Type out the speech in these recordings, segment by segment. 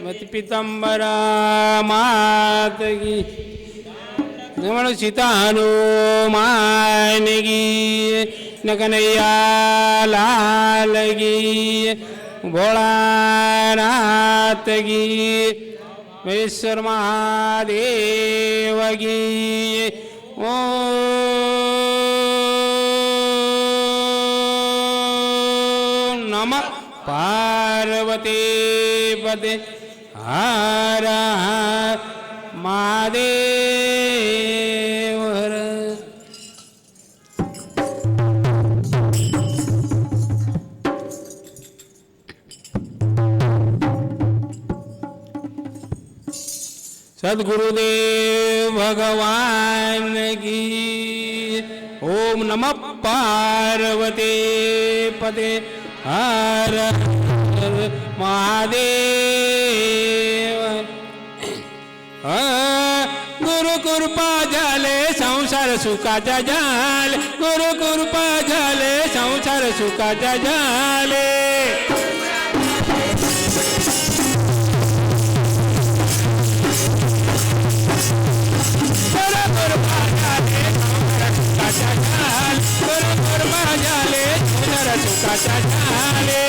मत पीतांबरा मात की नमन सीता हनुमान की न कन्हैया लाल की भोलानाथ की महेश्वर महादेव की ओ नमः पार्वती पते हर हर महादेव हर। सद्गुरुदेव भगवान की ओम नमः पार्वती पते हर हर महादेव। गुरु कृपा झाले संसार सुखाचा झाले, गुरु कृपा झाले संसार सुखाचा झाले। सुखाचा झाले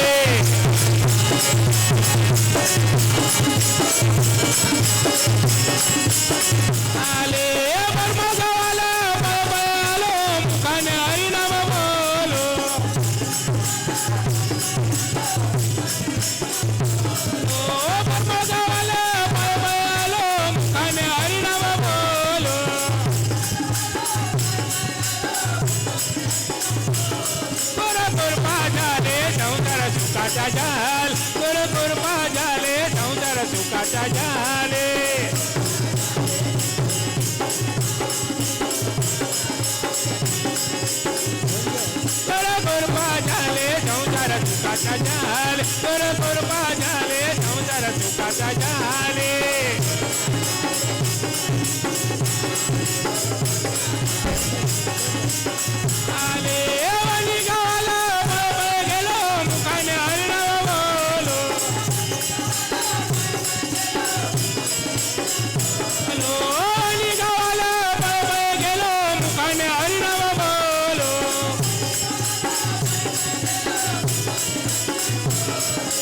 आले बर्मा गावाला बळबळालो मुखाने हरिनाम बोलो। ओ बर्मा गावाला बळबळालो मुखाने हरिनाम बोलो। सुखाचा झाल गुरु कृपा झाले संसार सुखाचा झाले। गुरु कृपा झाले संसार सुखाचा झाले, गुरु कृपा झाले संसार सुखाचा झाले। आले वनी गावाला गेलो मुखाने हरिनाम बोलो। हॅलो वनी गावाला गेलो मुखाने हरिनाम बोलो।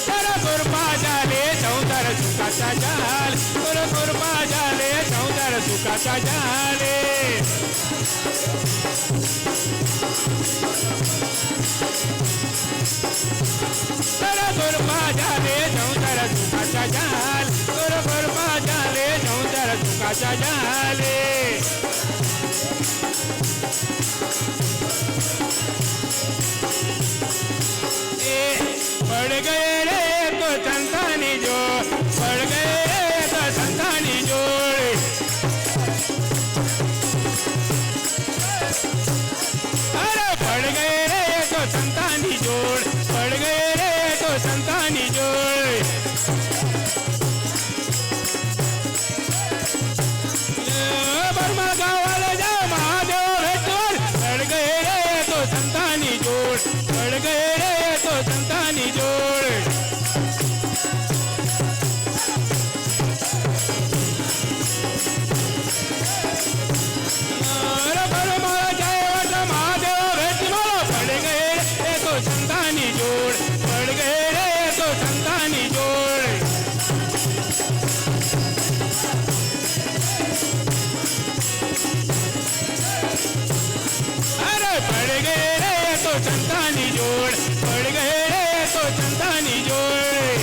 गुरु कृपा झाले संसार सुखाचा झाल, गुरु कृपा झाले संसार सुखाचा झाले। गुरु कृपा झाले संसार सुखाचा झाल, गुरु कृपा झाले संसार सुखाचा झाले। पड़ गए रे तो संतानी जोड़, पड़ गए तो संतानी जोड़। अरे पड़ गए रे तो संतानी जोड़, पड़ गए रे तो संतानी जोड़। बर्मा गावाला जा महादेव भेटवर पड़ गए रे तो संतानी जोड़, पड़ गए रे तो संतानी जोड़। संतानी जोड़ पड़ गए रे तो संतानी जोड़। अरे पड़ गए रे तो संतानी जोड़, पड़ गए रे तो संतानी जोड़।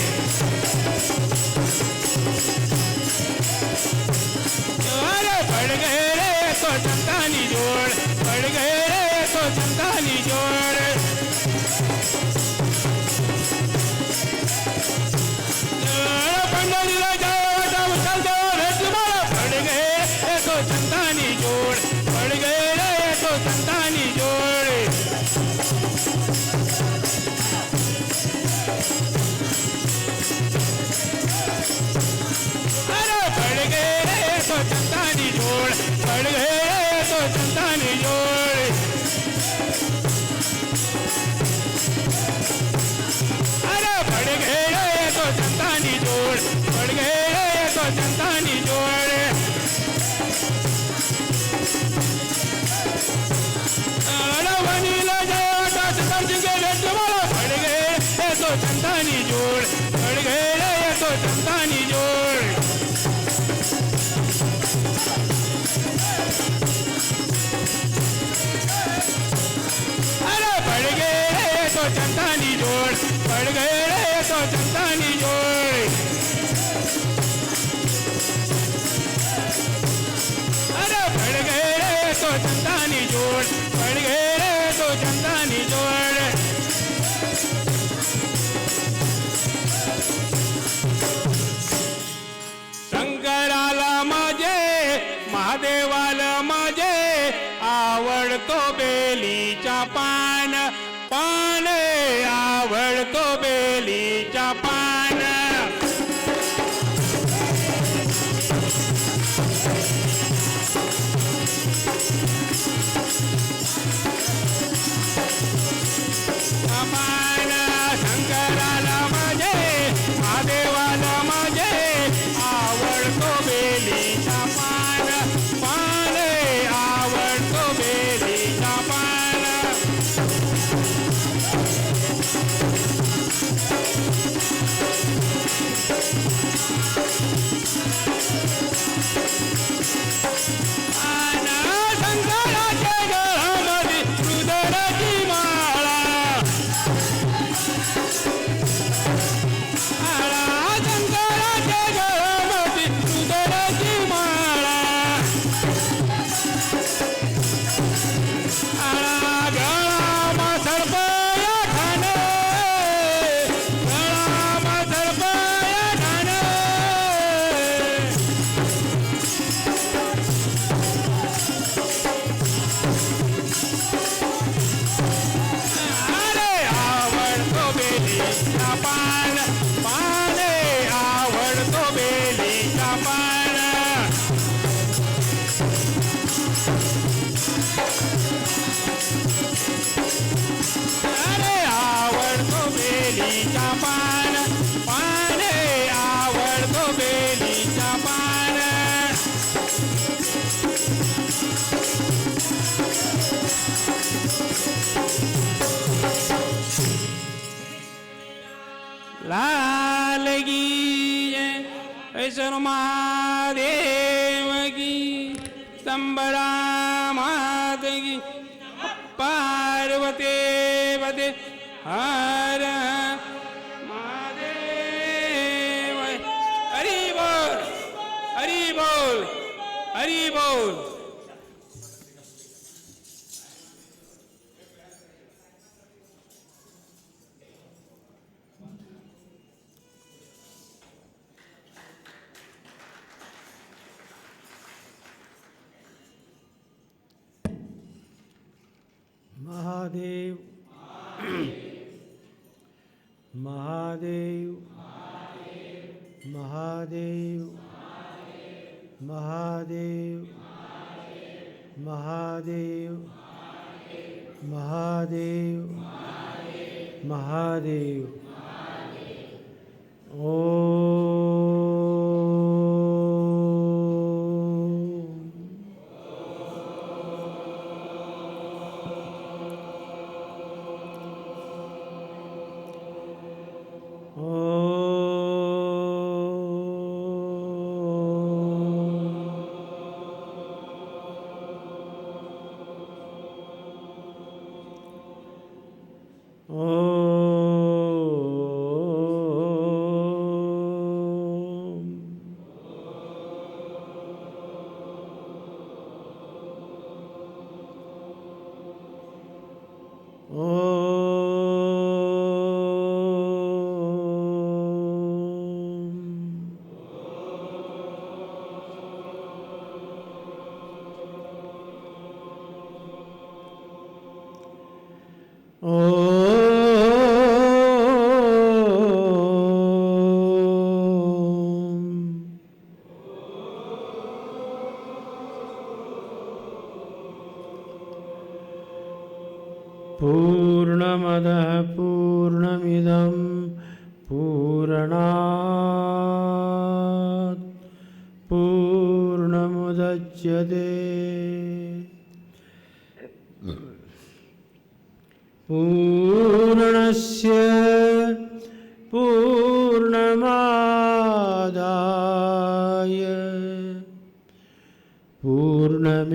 अरे पड़ गए रे तो संतानी जोड़, पड़ गए रे तो संतानी जोड़। पंडरीला जाओ चलते पड़ गए तो संतानी जोड़, पड़ गए रे तो संतानी जोड़। संतानी जोड वनीला जय वाटा संतांचे भेटवाला पड गए तो संतानी जोड पड गए तो संतानी जोड पड़ गए तो संतानी जोड़ पड़ गए तो संतानी जोड़ अरे पड़ गए तो संतानी जोड़ पड़ गए तो संतानी जोड़ शंकराला माझे महादेवाला माझे आवडतो बेलीचा पान पान आवडतो बेलीचा पान पान शंकराला माझे महादेवाला माझे आवडतो बेलीचा पान पान आवडतो बेलीचा पान शंकराच्या गळामध्ये रुद्राची माळा शंकराच्या गळामध्ये रुद्राची माळा गळामा सरपया ठाणे गळामा सरपया ठाणे अरे आवडतो बेलीचा पान पाने आवडतो बेलीचा पान अरे आवडतो बेलीचा पान पाने आवडतो बेलीचा पान लाल की ऐश्वर महादेव की संबरा मात की पार्वती पते हर महादेव हरि बोल हरि बोल हरि बोल महादेव महादेव महादेव महादेव महादेव महादेव महादेव पूर्णमदः पूर्णमिदं पूर्णात् प्रमुच्यते पूर्णस्य पूर्णमादाय पूर्णमेवावशिष्यते।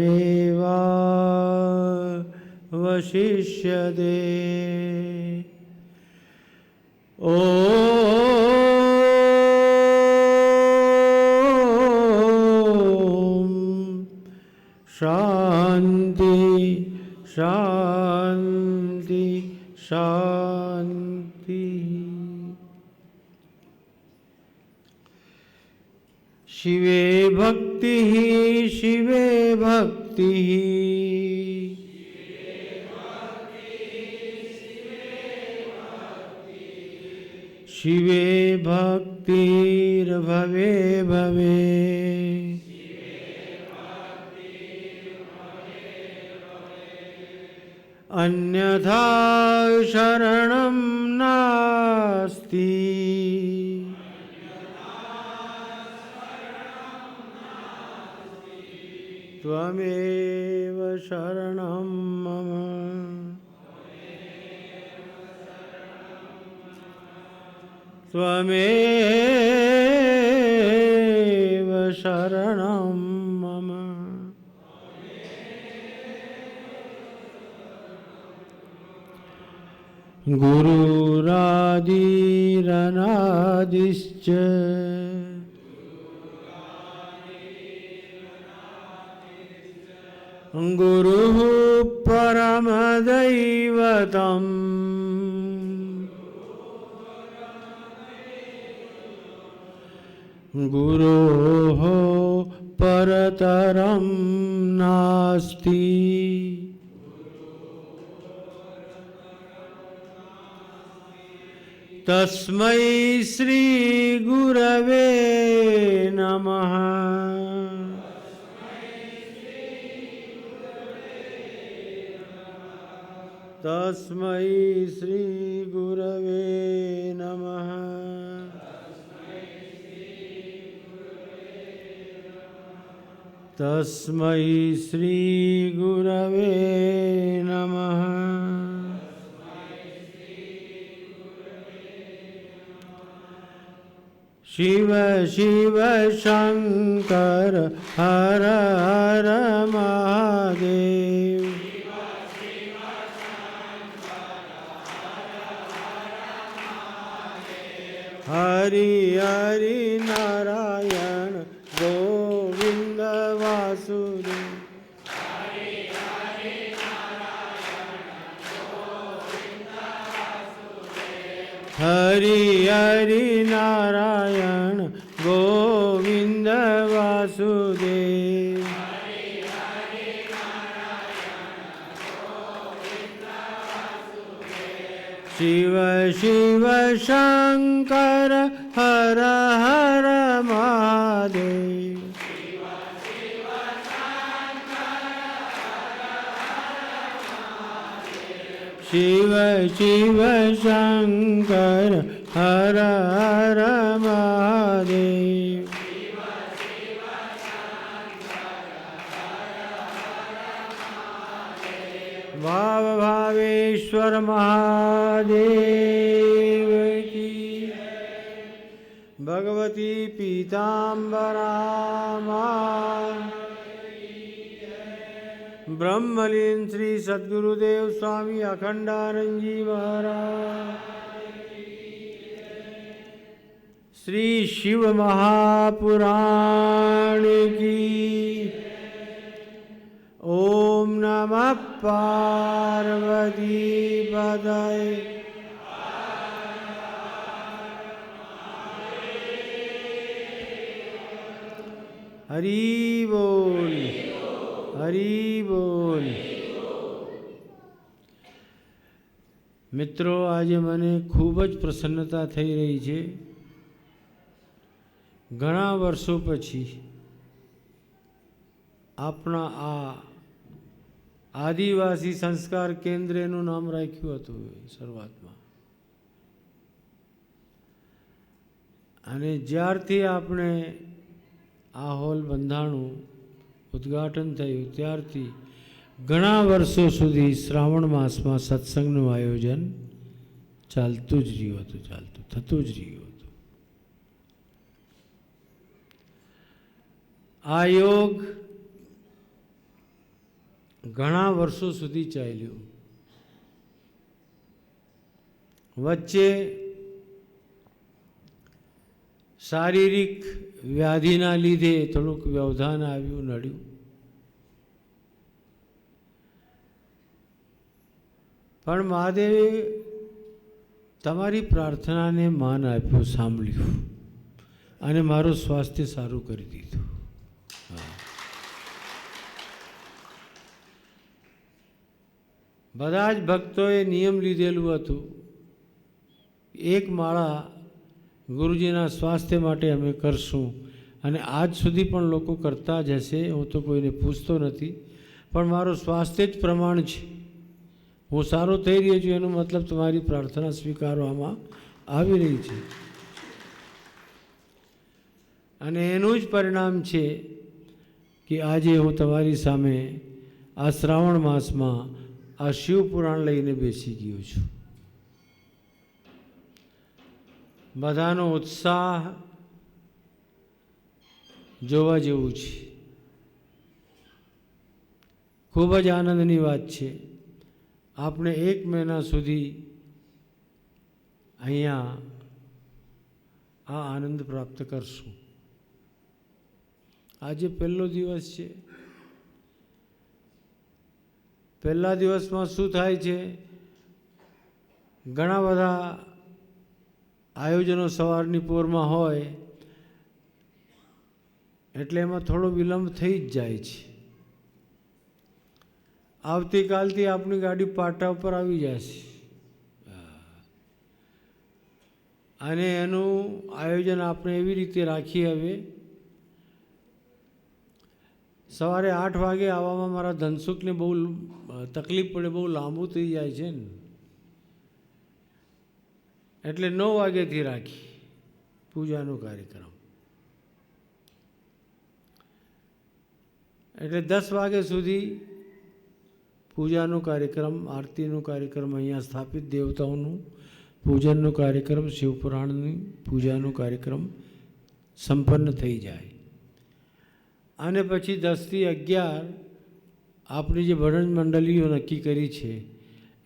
ॐ शान्ति शान्ति शान्ति। शिवे भक्तिः शिवे भक्तिः शिवे भक्तिर्भवे भवे। अन्यथा शरणं नास्ति। त्वमेव शरणं मम। त्वमेव शरणं मम। गुरुरादिरनादिश्च गुरुः परमदैवतम्। गुरोः परतरं नास्ति। तस्मै श्री गुरवे नमः। तस्मै श्री गुरवे नमः। तस्मै श्री गुरवे नमः। शिव शिव शंकर हर हर महादेव। हरि हरि नारायण गोविंद वासुदेव। हरि हरि नारायण गोविंद वासुदेव। शिव शिव शंकर हर हर महादेव। शिव शिव शंकर हर हर महादेव। भाव भावेश्वर महादेव की। भगवती पीताम्बरा मां। ब्रह्मलीन श्री सद्गुरुदेव स्वामी अखंडानंद जी महाराज। श्री शिव महापुराण की। ओम नमः पार्वती पतये। हरि बोल हरि बोल। મિત્રો, આજે મને ખૂબ જ પ્રસન્નતા થઈ રહી છે। ઘણા વર્ષો પછી આપણા આ આદિવાસી સંસ્કાર કેન્દ્ર એનું નામ રાખ્યું હતું શરૂઆતમાં, અને જ્યારથી આપણે આ હોલ બંધાણું ઉદ્ઘાટન થયું ત્યારથી ઘણા વર્ષો સુધી શ્રાવણ માસમાં સત્સંગનું આયોજન ચાલતું જ રહ્યું હતું, થતું જ રહ્યું હતું. આ યોગ ઘણા વર્ષો સુધી ચાલ્યું. વચ્ચે શારીરિક વ્યાધિના લીધે થોડુંક વ્યવધાન આવ્યું, નડ્યું. પણ મહાદેવે તમારી પ્રાર્થનાને માન આપ્યું, સાંભળ્યું અને મારું સ્વાસ્થ્ય સારું કરી દીધું. બધા જ ભક્તોએ નિયમ લીધેલું હતું, એક માળા ગુરુજીના સ્વાસ્થ્ય માટે અમે કરશું, અને આજ સુધી પણ લોકો કરતા જ હશે. હું તો કોઈને પૂછતો નથી, પણ મારું સ્વાસ્થ્ય જ પ્રમાણ છે. હું સારો થઈ રહ્યો છું એનો મતલબ તમારી પ્રાર્થના સ્વીકારવામાં આવી રહી છે, અને એનું જ પરિણામ છે કે આજે હું તમારી સામે આ શ્રાવણ માસમાં આ શિવપુરાણ લઈને બેસી ગયો છું. બધાનો ઉત્સાહ જોવા જેવું છે. ખૂબ જ આનંદની વાત છે. આપણે 1 મહિના સુધી અહીંયા આ આનંદ પ્રાપ્ત કરશું. આજે પહેલો દિવસ છે. પહેલા દિવસમાં શું થાય છે, ઘણા બધા આયોજનો સવારની પોરમાં હોય એટલે એમાં થોડો વિલંબ થઈ જ જાય છે. આવતીકાલથી આપણી ગાડી પાટા ઉપર આવી જશે, અને એનું આયોજન આપણે એવી રીતે રાખીએ. હવે સવારે 8 વાગે આવવામાં મારા ધનસુખને બહુ તકલીફ પડે, બહુ લાંબુ થઈ જાય છે ને, એટલે 9 વાગ્યાથી રાખી પૂજાનો કાર્યક્રમ. એટલે 10 વાગ્યા સુધી પૂજાનો કાર્યક્રમ, આરતીનો કાર્યક્રમ, અહીંયા સ્થાપિત દેવતાઓનું પૂજનનો કાર્યક્રમ, શિવપુરાણની પૂજાનો કાર્યક્રમ સંપન્ન થઈ જાય. અને પછી 10 થી 11 આપણી જે ભજન મંડળીઓ નક્કી કરી છે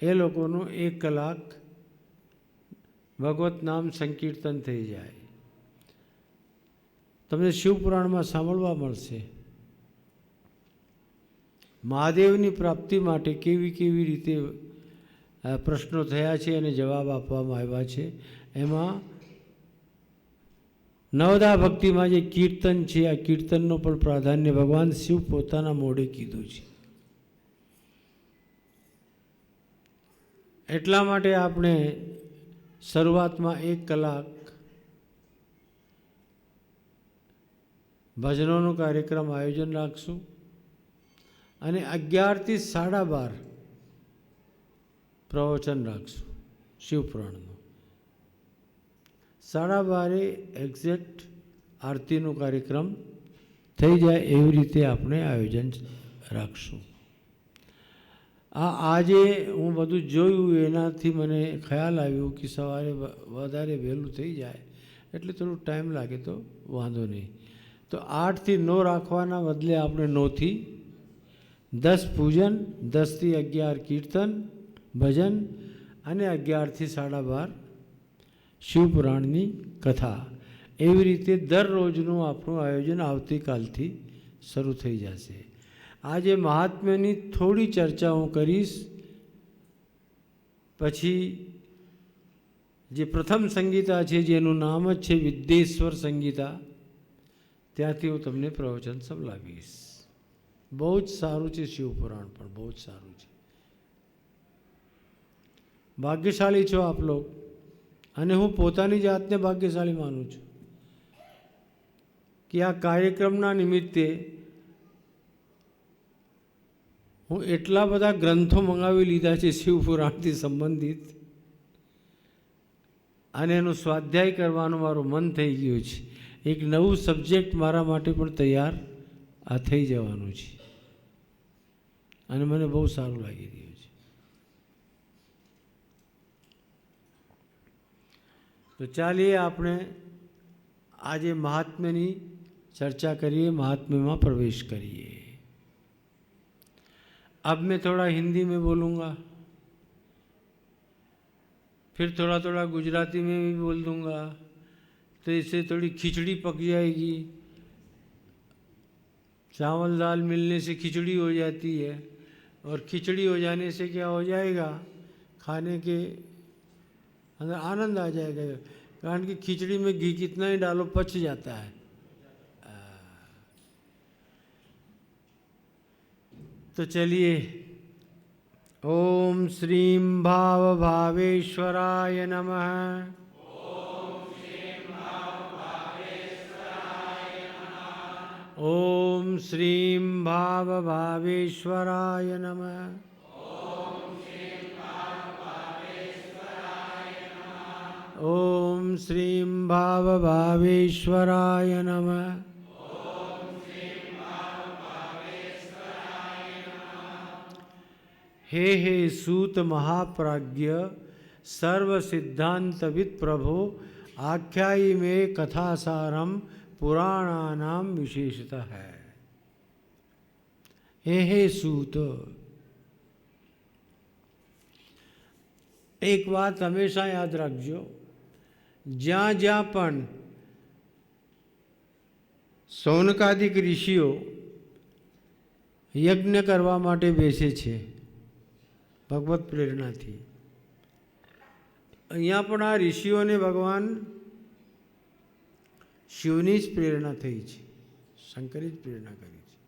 એ લોકોનું 1 કલાક ભગવત નામ સંકીર્તન થઈ જાય. તમને શિવપુરાણમાં સાંભળવા મળશે મહાદેવની પ્રાપ્તિ માટે કેવી કેવી રીતે પ્રશ્નો થયા છે અને જવાબ આપવામાં આવ્યા છે. એમાં નવદા ભક્તિમાં જે કીર્તન છે, આ કીર્તનનો પણ પ્રાધાન્ય ભગવાન શિવ પોતાના મોઢે કીધું છે. એટલા માટે આપણે શરૂઆતમાં 1 કલાક ભજનોનો કાર્યક્રમ આયોજન રાખશું, અને 11 થી 12:30 પ્રવચન રાખશું શિવપુરાણનું. 12:30 એક્ઝેક્ટ આરતીનો કાર્યક્રમ થઈ જાય એવી રીતે આપણે આયોજન રાખશું. આજે હું બધું જોયું એનાથી મને ખ્યાલ આવ્યો કે સવારે વધારે વહેલું થઈ જાય એટલે થોડું ટાઈમ લાગે તો વાંધો નહીં. તો 8 થી 9 રાખવાના બદલે આપણે 9 થી 10 પૂજન, 10 થી 11 કીર્તન ભજન, અને 11 થી 12:30 શિવપુરાણની કથા. એવી રીતે દરરોજનું આપણું આયોજન આવતીકાલથી શરૂ થઈ જશે. આજે મહાત્મ્યની થોડી ચર્ચા હું કરીશ, પછી જે પ્રથમ સંગીતા છે જેનું નામ જ છે વિદ્યેશ્વર સંગીતા, ત્યાંથી હું તમને પ્રવચન સંભળાવીશ. બહુ જ સારું છે શિવપુરાણ, પણ બહુ જ સારું છે. ભાગ્યશાળી છો આપ લોગ, અને હું પોતાની જાતને ભાગ્યશાળી માનું છું કે આ કાર્યક્રમના નિમિત્તે હું એટલા બધા ગ્રંથો મંગાવી લીધા છે શિવપુરાણથી સંબંધિત, અને એનું સ્વાધ્યાય કરવાનું મારું મન થઈ ગયું છે. એક નવું સબ્જેક્ટ મારા માટે પણ તૈયાર આ થઈ જવાનું છે અને મને બહુ સારું લાગી રહ્યું છે. તો ચાલીએ આપણે આજે महात्म्यની चर्चा करिए, महात्म्य में प्रवेश करिए. अब मैं थोड़ा हिंदी में बोलूँगा, फिर थोड़ा थोड़ा गुजराती में भी बोल दूँगा, तो इससे थोड़ी खिचड़ी पक जाएगी. चावल दाल मिलने से खिचड़ी हो जाती है, और खिचड़ी हो जाने से क्या हो जाएगा, खाने के अंदर आनंद आ जाएगा. कारण कि खिचड़ी में घी कितना ही डालो पच जाता है. तो चलिए, ओम श्रीं भाव भावेश्वराय नमः. ओम श्रीं भाव भावेश्वराय नमः. ओम श्रीं भाव भावेश्वराय नमः. हे सूत महाप्राज्ञ सर्व सिद्धांतविद प्रभो, आख्यायी में कथासारम पुराणानाम विशेषता है. हे सूत, एक बात हमेशा याद रखजो, ज्यां ज्यां पण सौनकादिक ऋषिओ यज्ञ करवा माटे बेसे छे भगवत प्रेरणा थी, अहींया पण आ ऋषिओने भगवान शिवनी ज प्रेरणा थई छे, शंकरे ज प्रेरणा करी छे.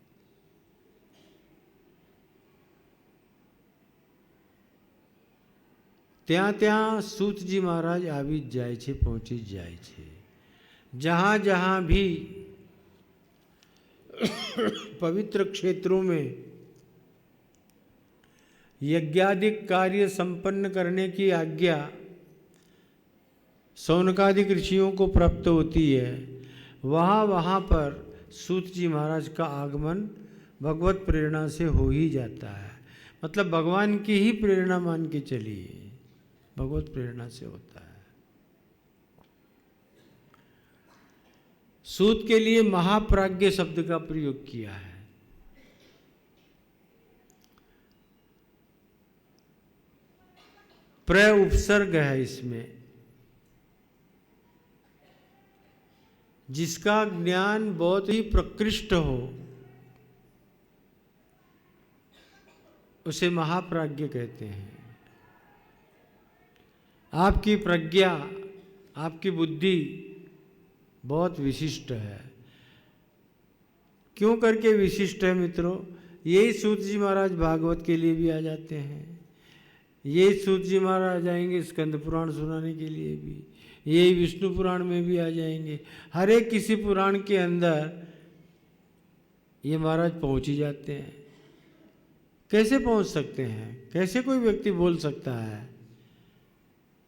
त्यां त्यां सूतजी महाराज आवी ज जाय छे, पहोंची ज जाय छे. जहाँ जहाँ भी पवित्र क्षेत्रों में यज्ञादिक कार्य संपन्न करने की आज्ञा सौनकादिक ऋषियों को प्राप्त होती है, वहाँ वहाँ पर सूत जी महाराज का आगमन भगवत प्रेरणा से हो ही जाता है. मतलब भगवान की ही प्रेरणा मान के चलिए, भगवत प्रेरणा से होता है. सूत के लिए महाप्राज्ञ शब्द का प्रयोग किया है. प्र उपसर्ग है इसमें. जिसका ज्ञान बहुत ही प्रकृष्ट हो उसे महाप्राज्ञ कहते हैं. आपकी प्रज्ञा, आपकी बुद्धि बहुत विशिष्ट है. क्यों करके विशिष्ट है मित्रों? यही सूत जी महाराज भागवत के लिए भी आ जाते हैं, यही सूत जी महाराज आएंगे स्कंद पुराण सुनाने के लिए भी, यही विष्णु पुराण में भी आ जाएंगे. हर एक किसी पुराण के अंदर ये महाराज पहुंच ही जाते हैं. कैसे पहुंच सकते हैं? कैसे कोई व्यक्ति बोल सकता है?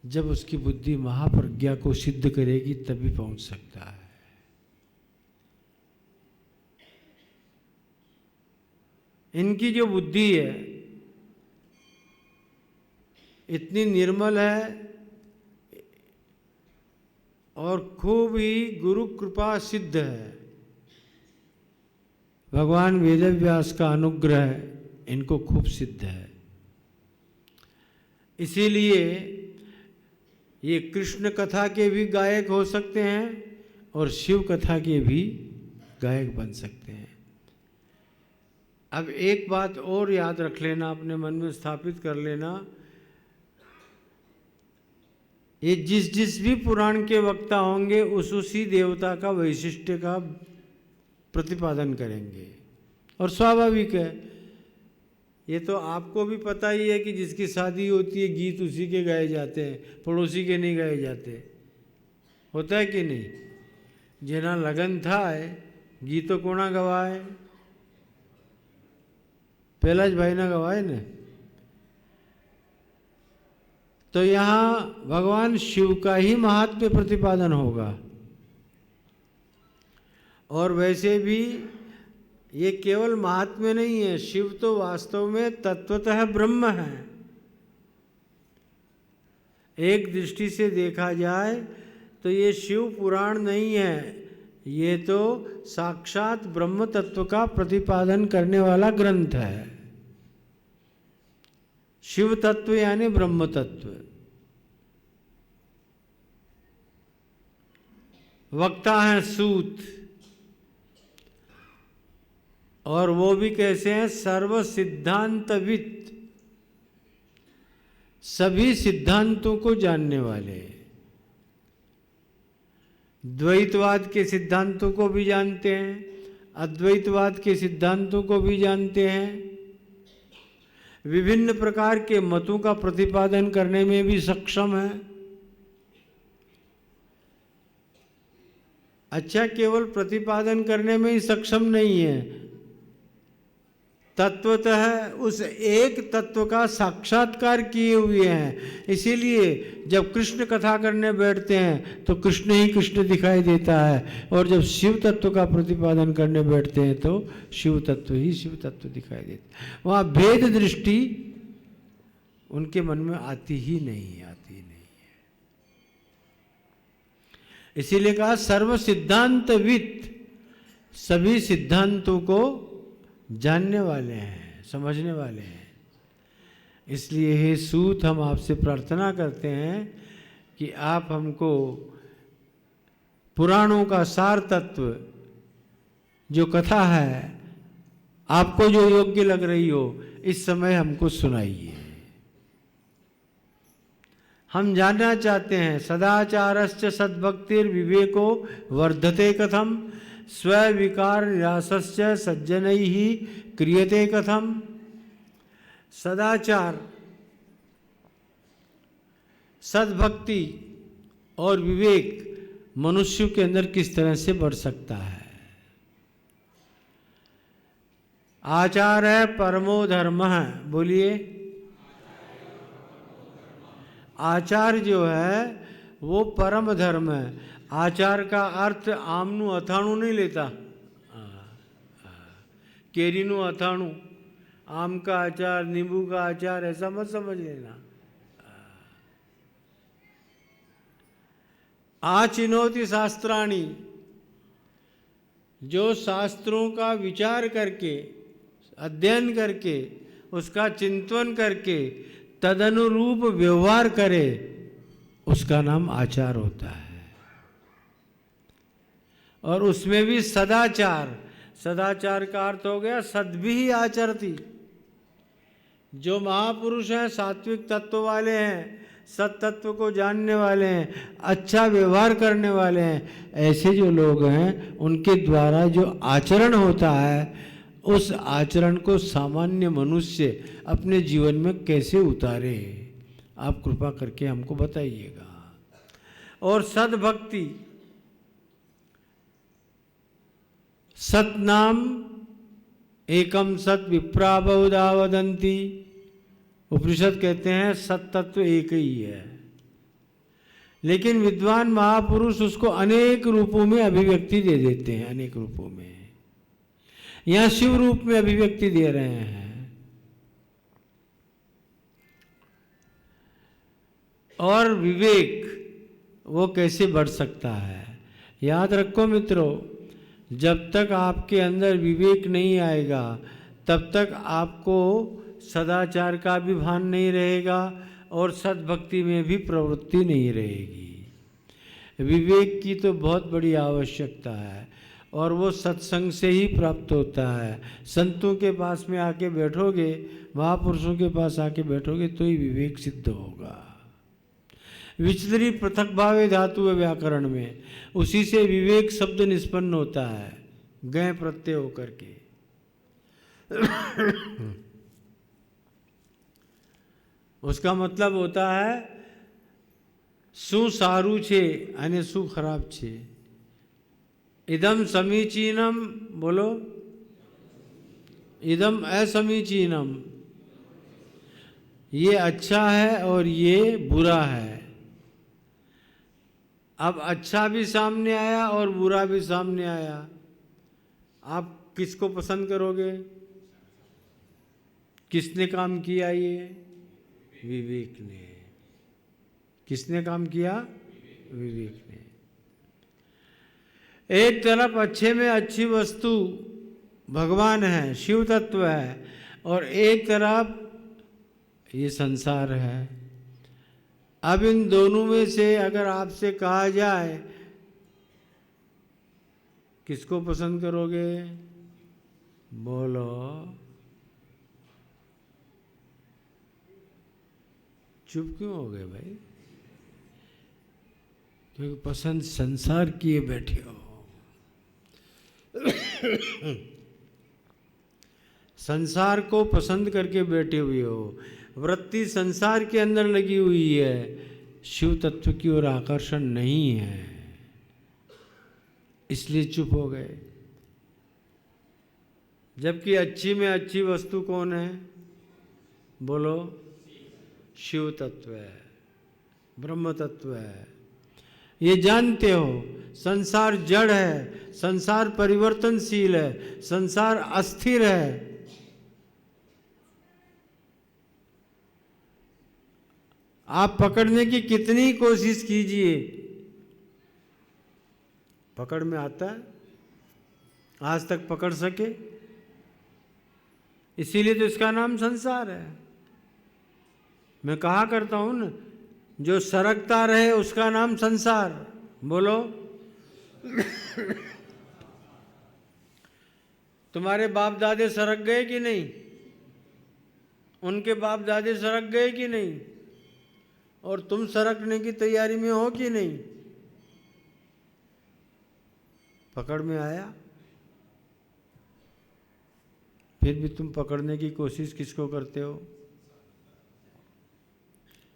जब उसकी बुद्धि महाप्रज्ञा को सिद्ध करेगी तभी पहुंच सकता है. इनकी जो बुद्धि है इतनी निर्मल है और खूब ही गुरु कृपा सिद्ध है. भगवान वेदव्यास का अनुग्रह इनको खूब सिद्ध है. इसीलिए ये कृष्ण कथा के भी गायक हो सकते हैं और शिव कथा के भी गायक बन सकते हैं. अब एक बात और याद रख लेना, अपने मन में स्थापित कर लेना, ये जिस जिस भी पुराण के वक्ता होंगे उसी देवता का वैशिष्ट्य का प्रतिपादन करेंगे. और स्वाभाविक है, ये तो आपको भी पता ही है कि जिसकी शादी होती है गीत उसी के गाए जाते हैं, पड़ोसी के नहीं गाए जाते. होता है कि नहीं? जेना लगन था गीतो कोना गवाए? पहला ज भाई ना गवाए ने. तो यहाँ भगवान शिव का ही महात्म्य प्रतिपादन होगा. और वैसे भी ये केवल महात्म्य नहीं है, शिव तो वास्तव में तत्वतः ब्रह्म है। एक दृष्टि से देखा जाए तो ये शिव पुराण नहीं है, ये तो साक्षात ब्रह्म तत्व का प्रतिपादन करने वाला ग्रंथ है। शिव तत्व यानी ब्रह्म तत्व। वक्ता है सूत, और वो भी कैसे हैं? सर्व सिद्धांतविद, सभी सिद्धांतों को जानने वाले। द्वैतवाद के सिद्धांतों को भी जानते हैं, अद्वैतवाद के सिद्धांतों को भी जानते हैं, विभिन्न प्रकार के मतों का प्रतिपादन करने में भी सक्षम है। अच्छा, केवल प्रतिपादन करने में ही सक्षम नहीं है, तत्वतः उस एक तत्व का साक्षात्कार किए हुए हैं। इसीलिए जब कृष्ण कथा करने बैठते हैं तो कृष्ण ही कृष्ण दिखाई देता है, और जब शिव तत्व का प्रतिपादन करने बैठते हैं तो शिव तत्व ही शिव तत्व दिखाई देता है। वहाँ भेद दृष्टि उनके मन में आती ही नहीं है। इसीलिए कहा सर्व सिद्धांतविद, सभी सिद्धांतों को जानने वाले हैं, समझने वाले हैं। इसलिए हे सूत, हम आपसे प्रार्थना करते हैं कि आप हमको पुराणों का सार तत्व, जो कथा है, आपको जो योग्य लग रही हो, इस समय हमको सुनाइए। हम जानना चाहते हैं सदाचारश्च सद्भक्तिर विवेको वर्धते कथम, स्विकार निरासश्च सज्जनैः क्रियते कथम। सदाचार, सद्भक्ति और विवेक मनुष्य के अंदर किस तरह से बढ़ सकता है। आचार है परमो धर्म है, बोलिए। आचार जो है वो परम धर्म है। आचार का अर्थ आमनु अथाणु नहीं लेता, केरीनु अथाणु, आम का अचार, नींबू का अचार, ऐसा मत समझ लेना। आचिनोति शास्त्राणि, जो शास्त्रों का विचार करके, अध्ययन करके, उसका चिंतन करके तदनुरूप व्यवहार करे, उसका नाम आचार होता है। और उसमें भी सदाचार, सदाचार का अर्थ हो गया सद्भिः आचरति। जो महापुरुष हैं, सात्विक तत्व वाले हैं, सत तत्व को जानने वाले हैं, अच्छा व्यवहार करने वाले हैं, ऐसे जो लोग हैं उनके द्वारा जो आचरण होता है, उस आचरण को सामान्य मनुष्य अपने जीवन में कैसे उतारे, आप कृपा करके हमको बताइएगा। और सद्भक्ति, सत नाम एकम सत विप्रा बहुधा वदन्ति। उपनिषद कहते हैं सत तत्व एक ही है, लेकिन विद्वान महापुरुष उसको अनेक रूपों में अभिव्यक्ति दे देते हैं, अनेक रूपों में। यहाँ शिव रूप में अभिव्यक्ति दे रहे हैं। और विवेक वो कैसे बढ़ सकता है? याद रखो मित्रों, जब तक आपके अंदर विवेक नहीं आएगा तब तक आपको सदाचार का भी भान नहीं रहेगा और सद्भक्ति में भी प्रवृत्ति नहीं रहेगी। विवेक की तो बहुत बड़ी आवश्यकता है, और वो सत्संग से ही प्राप्त होता है। संतों के पास में आके बैठोगे, महापुरुषों के पास आके बैठोगे तो ही विवेक सिद्ध होगा। विचलरी पृथक भावे धातु है व्याकरण में, उसी से विवेक शब्द निष्पन्न होता है, गय प्रत्यय होकर के। उसका मतलब होता है सु सारू छे અને सु खराब छे। इदम समीचीनम, बोलो। इदम असमीचीनम, ये अच्छा है और ये बुरा है। अब अच्छा भी सामने आया और बुरा भी सामने आया। आप किसको पसंद करोगे? किसने काम किया ये? विवेक ने। किसने काम किया? विवेक ने। एक तरफ अच्छे में अच्छी वस्तु भगवान है, शिव तत्व है, और एक तरफ ये संसार है। अब इन दोनों में से अगर आपसे कहा जाए किसको पसंद करोगे? बोलो। चुप क्यों हो गए भाई? क्योंकि पसंद संसार किए बैठे हो। संसार को पसंद करके बैठे हुए हो, वृत्ति संसार के अंदर लगी हुई है, शिव तत्व की ओर आकर्षण नहीं है, इसलिए चुप हो गए। जबकि अच्छी में अच्छी वस्तु कौन है? बोलो। शिव तत्व है, ब्रह्म तत्व है। ये जानते हो संसार जड़ है, संसार परिवर्तनशील है, संसार अस्थिर है। आप पकड़ने की कितनी कोशिश कीजिए, पकड़ में आता है? आज तक पकड़ सके? इसीलिए तो इसका नाम संसार है। मैं कहा करता हूं ना, जो सरकता रहे उसका नाम संसार। बोलो। तुम्हारे बाप दादे सरक गए कि नहीं? उनके बाप दादे सरक गए कि नहीं? और तुम सरकने की तैयारी में हो कि नहीं? पकड़ में आया? फिर भी तुम पकड़ने की कोशिश किसको करते हो?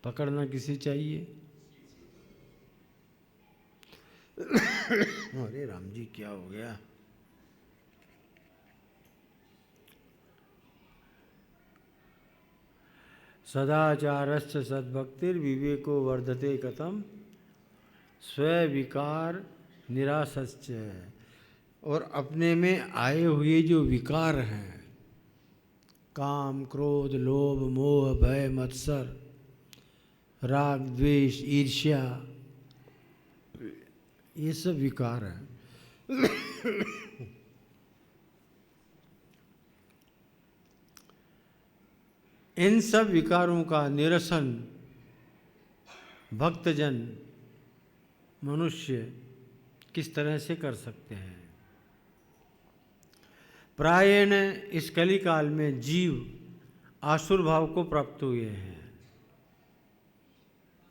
पकड़ना किसी चाहिए। अरे राम जी क्या हो गया? सदाचारश्च सद्भक्तिर विवेको वर्धते कथम स्विकार निराशश्च। और अपने में आए हुए जो विकार हैं, काम, क्रोध, लोभ, मोह, भय, मत्सर, राग, द्वेष, ईर्ष्या, ये सब विकार हैं। इन सब विकारों का निरसन भक्तजन, मनुष्य किस तरह से कर सकते हैं? प्रायण इस कली काल में जीव आसुर भाव को प्राप्त हुए हैं।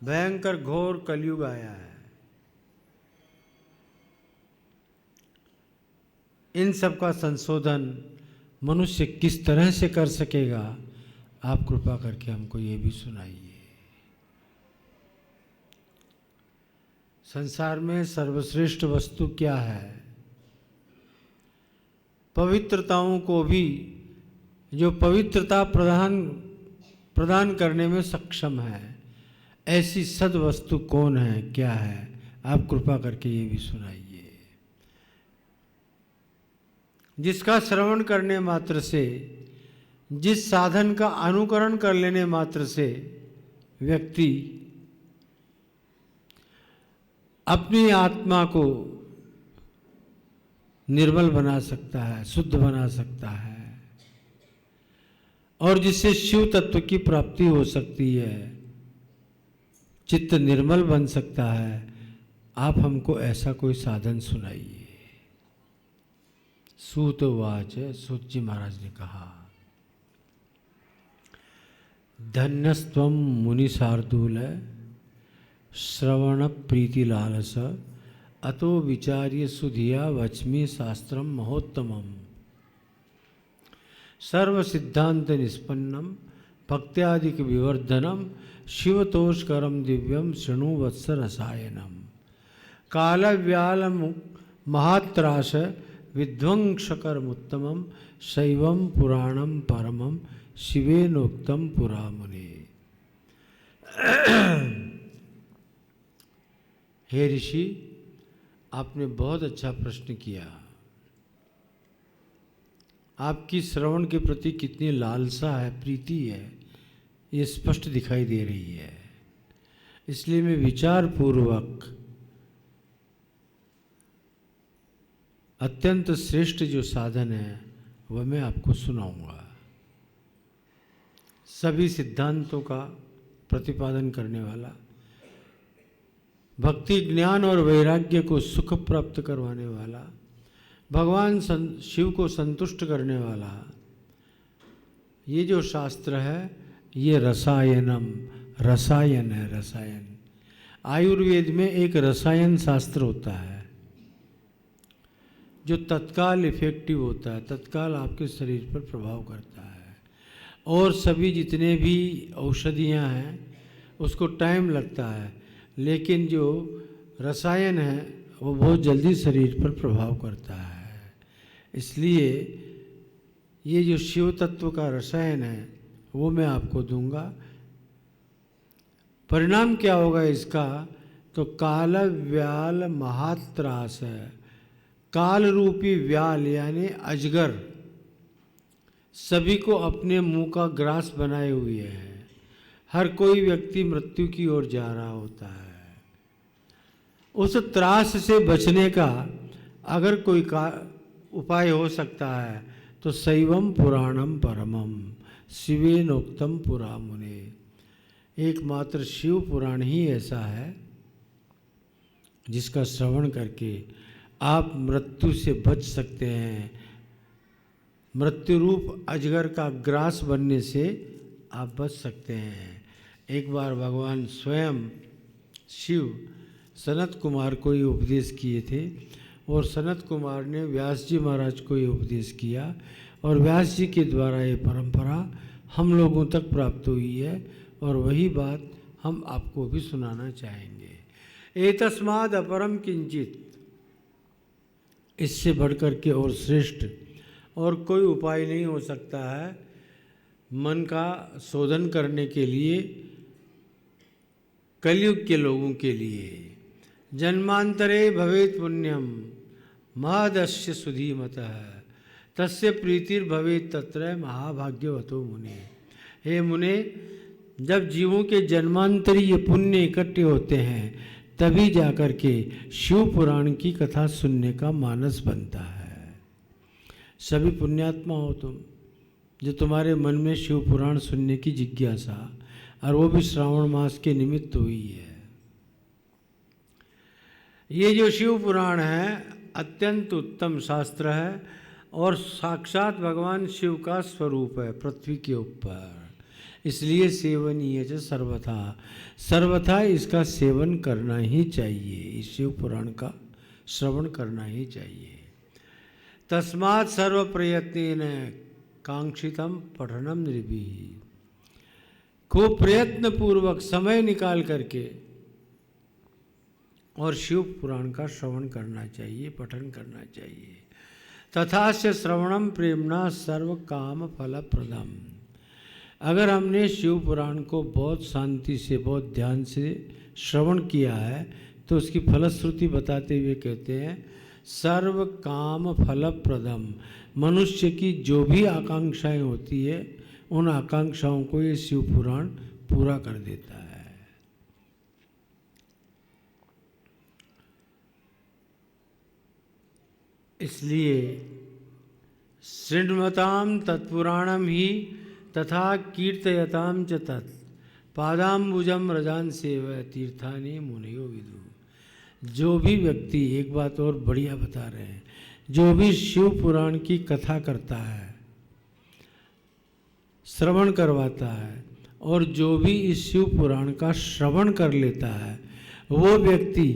भयंकर घोर कलयुग आया है। इन सब का संशोधन मनुष्य किस तरह से कर सकेगा? आप कृपा करके हमको ये भी सुनाइए। संसार में सर्वश्रेष्ठ वस्तु क्या है? पवित्रताओं को भी जो पवित्रता प्रदान करने में सक्षम है, ऐसी सद्वस्तु कौन है, क्या है? आप कृपा करके ये भी सुनाइए। जिसका श्रवण करने मात्र से, जिस साधन का अनुकरण कर लेने मात्र से व्यक्ति अपनी आत्मा को निर्मल बना सकता है, शुद्ध बना सकता है, और जिससे शिव तत्व की प्राप्ति हो सकती है, चित्त निर्मल बन सकता है। आप हमको ऐसा कोई साधन सुनाइए। सूतवाच, सूत जी महाराज ने कहा, धन्यस्त्वं मुनि शार्दूल श्रवण प्रीति लालस अतो विचार्य सुधिया वच्मि शास्त्रम महोत्तमम् सर्व सिद्धांत निष्पन्नम भक्त्यादिक विवर्धनम शिवतोषकरम दिव्यम शृणु वत्स रसायनम काल व्याल महात्राश विध्वंसकरमुत्तमम शैवम पुराणम परमम शिवेनोक्तम पुरामुने। हे ऋषि, आपने बहुत अच्छा प्रश्न किया। आपकी श्रवण के प्रति कितनी लालसा है, प्रीति है, ये स्पष्ट दिखाई दे रही है। इसलिए मैं विचार पूर्वक अत्यंत श्रेष्ठ जो साधन है वह मैं आपको सुनाऊंगा। सभी सिद्धांतों का प्रतिपादन करने वाला, भक्ति ज्ञान और वैराग्य को सुख प्राप्त करवाने वाला, भगवान शिव को संतुष्ट करने वाला ये जो शास्त्र है ये रसायनम, रसायन है, रसायन। आयुर्वेद में एक रसायन शास्त्र होता है जो तत्काल इफेक्टिव होता है, तत्काल आपके शरीर पर प्रभाव करता है। और सभी जितने भी औषधियाँ हैं उसको टाइम लगता है, लेकिन जो रसायन है वो बहुत जल्दी शरीर पर प्रभाव करता है। इसलिए ये जो शिव तत्व का रसायन है वो मैं आपको दूंगा। परिणाम क्या होगा इसका, तो काल व्याल महात्रास है। काल रूपी व्याल यानी अजगर सभी को अपने मुंह का ग्रास बनाए हुए है। हर कोई व्यक्ति मृत्यु की ओर जा रहा होता है। उस त्रास से बचने का अगर कोई उपाय हो सकता है तो शैवम पुराणम परमम शिवेनोक्तम पुरा मुने। एकमात्र शिव पुराण ही ऐसा है जिसका श्रवण करके आप मृत्यु से बच सकते हैं। मृत्यु रूप अजगर का ग्रास बनने से आप बच सकते हैं। एक बार भगवान स्वयं शिव सनत कुमार को ये उपदेश किए थे और सनत कुमार ने व्यास जी महाराज को ये उपदेश किया और व्यास जी के द्वारा ये परंपरा हम लोगों तक प्राप्त हुई है और वही बात हम आपको भी सुनाना चाहेंगे। एतस्माद् अपरम किंचित, इससे बढ़कर के और श्रेष्ठ और कोई उपाय नहीं हो सकता है मन का शोधन करने के लिए कलयुग के लोगों के लिए। जन्मांतरे भवेत् पुण्यम महदस्य सुधीमतः तस्य प्रीतिर्भवेत् तत्र महाभाग्यवतो मुने। हे मुने, जब जीवों के जन्मांतरी ये पुण्य इकट्ठे होते हैं तभी जाकर के शिव पुराण की कथा सुनने का मानस बनता है। सभी पुण्यात्मा हो तुम, जो तुम्हारे मन में शिव पुराण सुनने की जिज्ञासा और वो भी श्रावण मास के निमित्त हुई है। ये जो शिव पुराण है अत्यंत उत्तम शास्त्र है और साक्षात भगवान शिव का स्वरूप है पृथ्वी के ऊपर। इसलिए सेवनीय च सर्वथा, सर्वथा इसका सेवन करना ही चाहिए। इस शिव पुराण का श्रवण करना ही चाहिए। तस्मात् सर्व प्रयत्नेन कांक्षितम पठनम निर्भीः। खूब प्रयत्न पूर्वक समय निकाल करके और शिव पुराण का श्रवण करना चाहिए, पठन करना चाहिए। तथा से श्रवणम प्रेमणा सर्व काम फलप्रदम। अगर हमने शिव पुराण को बहुत शांति से, बहुत ध्यान से श्रवण किया है तो उसकी फलश्रुति बताते हुए कहते हैं सर्व काम फलप्रदम। मनुष्य की जो भी आकांक्षाएं होती है उन आकांक्षाओं को ये शिव पुराण पूरा कर देता है। इसलिए शृण्वताम तत्पुराणम ही तथा कीर्तयताम च तत् पादाम्बुजम रजान सेव तीर्थानि मुनयो विदु। जो भी व्यक्ति, एक बात और बढ़िया बता रहे हैं, जो भी शिव पुराण की कथा करता है, श्रवण करवाता है और जो भी इस शिव पुराण का श्रवण कर लेता है वो व्यक्ति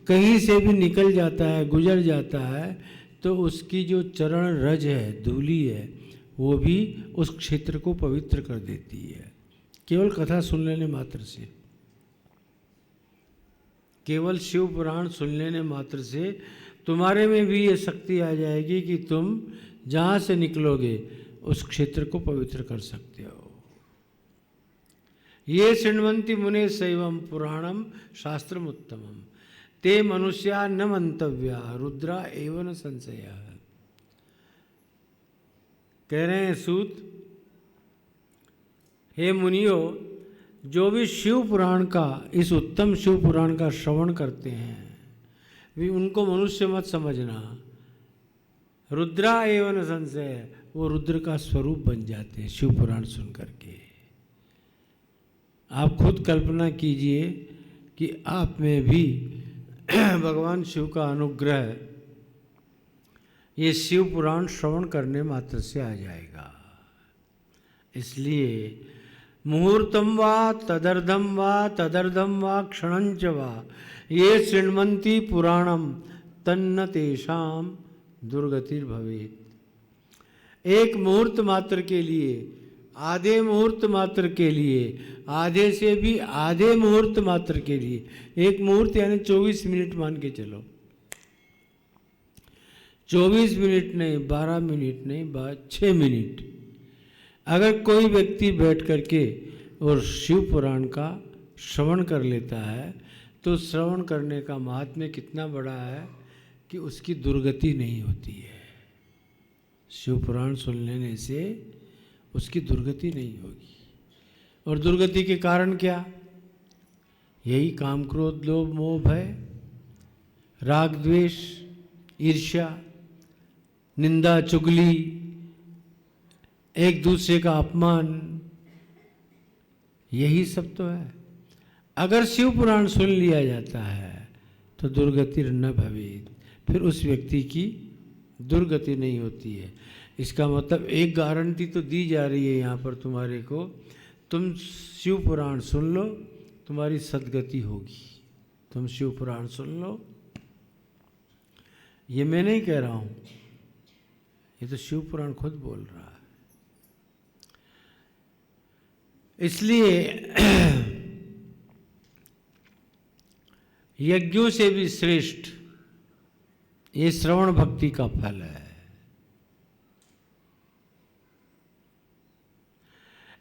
कहीं से भी निकल जाता है, गुजर जाता है तो उसकी जो चरण रज है, धूली है, वो भी उस क्षेत्र को पवित्र कर देती है। केवल कथा सुन लेने मात्र से, केवल शिव पुराण सुन लेने मात्र से तुम्हारे में भी ये शक्ति आ जाएगी कि तुम जहाँ से निकलोगे उस क्षेत्र को पवित्र कर सकते हो। ये शृण्वन्ति मुने शैवम पुराणम शास्त्रम उत्तमम ते मनुष्या न मंतव्या रुद्रा एव न संशया। कह रहे हैं सूत, हे मुनियो, जो भी शिव पुराण का, इस उत्तम शिव पुराण का श्रवण करते हैं भी उनको मनुष्य मत समझना। रुद्रा एवं संशय, वो रुद्र का स्वरूप बन जाते हैं शिव पुराण सुन करके। आप खुद कल्पना कीजिए कि आप में भी भगवान शिव का अनुग्रह ये शिव पुराण श्रवण करने मात्र से आ जाएगा। इसलिए मुहूर्तम वा तदर्धम वा क्षणंच वा ये शृण्वन्ति पुराणम तन्न तेषाम दुर्गतिर्भवेत्। एक मुहूर्त मात्र के लिए, आधे मुहूर्त मात्र के लिए, आधे से भी आधे मुहूर्त मात्र के लिए, एक मुहूर्त यानी 24 मिनट मान के चलो, 24 मिनट नहीं, 12 मिनट नहीं, 6 मिनट, अगर कोई व्यक्ति बैठ करके और शिव पुराण का श्रवण कर लेता है तो श्रवण करने का महात्म्य कितना बड़ा है कि उसकी दुर्गति नहीं होती है। शिव पुराण सुन लेने से उसकी दुर्गति नहीं होगी। और दुर्गति के कारण क्या? यही काम, क्रोध, लोभ, मोह, भय, राग, द्वेष, ईर्ष्या, निंदा, चुगली, एक दूसरे का अपमान, यही सब तो है। अगर शिव पुराण सुन लिया जाता है तो दुर्गति न भवेत्, फिर उस व्यक्ति की दुर्गति नहीं होती है। इसका मतलब एक गारंटी तो दी जा रही है यहाँ पर तुम्हारे को, तुम शिव पुराण सुन लो, तुम्हारी सद्गति होगी। तुम शिव पुराण सुन लो, ये मैं नहीं कह रहा हूँ, ये तो शिव पुराण खुद बोल रहा है। इसलिए यज्ञों से भी श्रेष्ठ ये श्रवण भक्ति का फल है।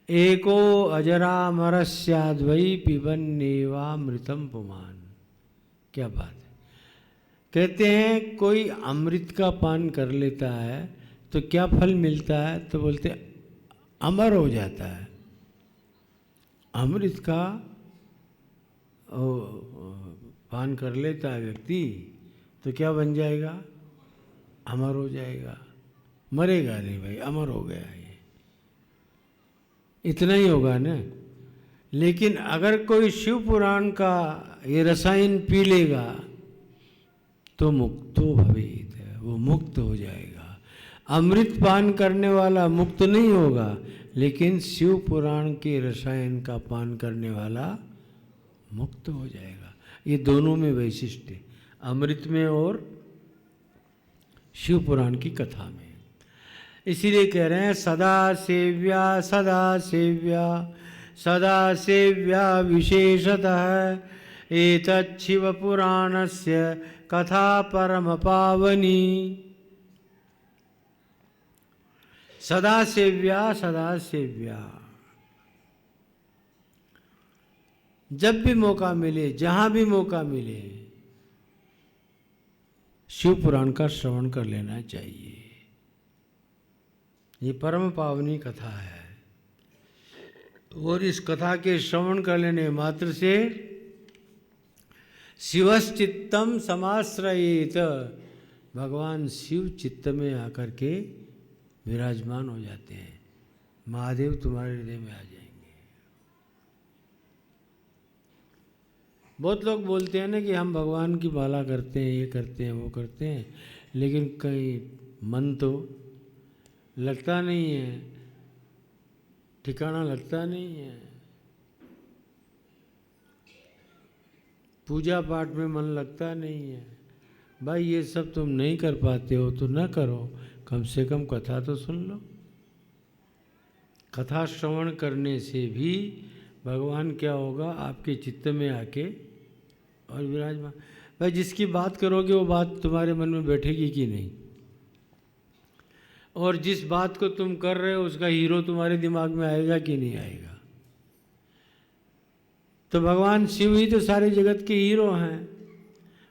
एको अजरामरस्याद्वै पिबन्नेवामृतम पुमान। क्या बात है। कहते हैं कोई अमृत का पान कर लेता है तो क्या फल मिलता है? तो बोलते अमर हो जाता है। अमृत का पान कर लेता है व्यक्ति तो क्या बन जाएगा? अमर हो जाएगा। मरेगा नहीं भाई, अमर हो गया ये, इतना ही होगा ना। लेकिन अगर कोई शिव पुराण का ये रसायन पी लेगा तो मुक्तो भवेत्, वो मुक्त हो जाएगा। अमृत पान करने वाला मुक्त नहीं होगा, लेकिन शिव पुराण के रसायन का पान करने वाला मुक्त हो जाएगा। ये दोनों में वैशिष्ट्य, अमृत में और शिव पुराण की कथा में। इसीलिए कह रहे हैं सदा सेव्या सदा सेव्या सदा सेव्या विशेषतः एतत् शिव पुराणस्य कथा परम पावनी। सदा सेव्या सदा सेव्या, जब भी मौका मिले, जहाँ भी मौका मिले, शिव पुराण का श्रवण कर लेना चाहिए। ये परम पावनी कथा है और इस कथा के श्रवण कर लेने मात्र से शिवश्चित्तम समाश्रयेत, भगवान शिव चित्त में आकर के विराजमान हो जाते हैं। महादेव तुम्हारे हृदय में आ जाएंगे। बहुत लोग बोलते हैं ना कि हम भगवान की माला करते हैं, ये करते हैं, वो करते हैं, लेकिन कहीं मन तो लगता नहीं है, ठिकाना लगता नहीं है। पूजा पाठ में मन लगता नहीं है। भाई ये सब तुम नहीं कर पाते हो तो न करो, कम से कम कथा तो सुन लो। कथा श्रवण करने से भी भगवान क्या होगा, आपके चित्त में आके और विराजमान। भाई जिसकी बात करोगे वो बात तुम्हारे मन में बैठेगी कि नहीं, और जिस बात को तुम कर रहे हो उसका हीरो तुम्हारे दिमाग में आएगा कि नहीं आएगा। तो भगवान शिव ही तो सारे जगत के हीरो हैं,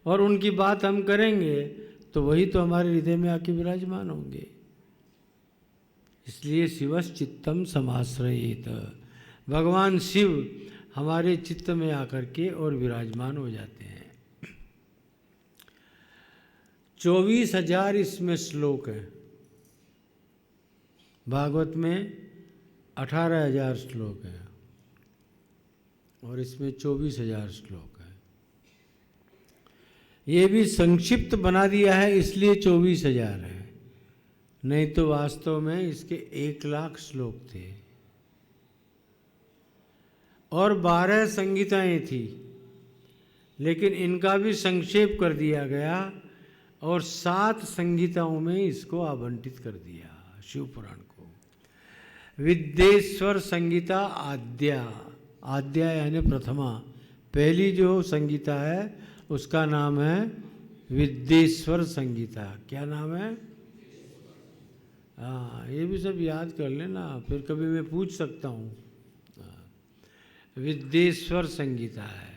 और उनकी बात हम करेंगे तो वही तो हमारे हृदय में आके विराजमान होंगे। इसलिए शिवस चित्तम समाश्रयेत, भगवान शिव हमारे चित्त में आकर के और विराजमान हो जाते हैं। 24,000 इसमें श्लोक हैं। भागवत में 18,000 श्लोक हैं और इसमें 24,000 श्लोक हैं। ये भी संक्षिप्त बना दिया है इसलिए 24,000 है, नहीं तो वास्तव में इसके 1,00,000 श्लोक थे और 12 संहिताएं थी, लेकिन इनका भी संक्षेप कर दिया गया और 7 संहिताओं में इसको आवंटित कर दिया शिव पुराण को। विद्येश्वर संहिता आद्या, आद्या यानी प्रथमा, पहली जो संहिता है उसका नाम है विद्येश्वर संहिता। क्या नाम है? हाँ, ये भी सब याद कर लेना, फिर कभी मैं पूछ सकता हूँ। विद्येश्वर संहिता है।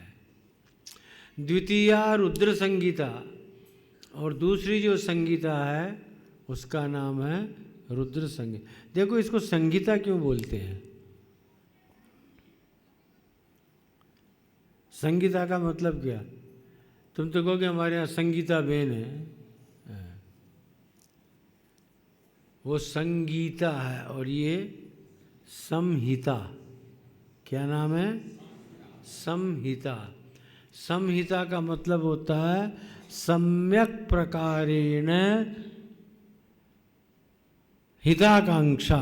द्वितीया रुद्र संहिता, और दूसरी जो संहिता है उसका नाम है रुद्र संहिता। देखो इसको संहिता क्यों बोलते हैं? संगीता का मतलब क्या? तुम तो कहोगे हमारे यहाँ संगीता बेन है, वो संगीता है और ये संहिता। क्या नाम है? संहिता। संहिता का मतलब होता है सम्यक प्रकारेण हिताकांक्षा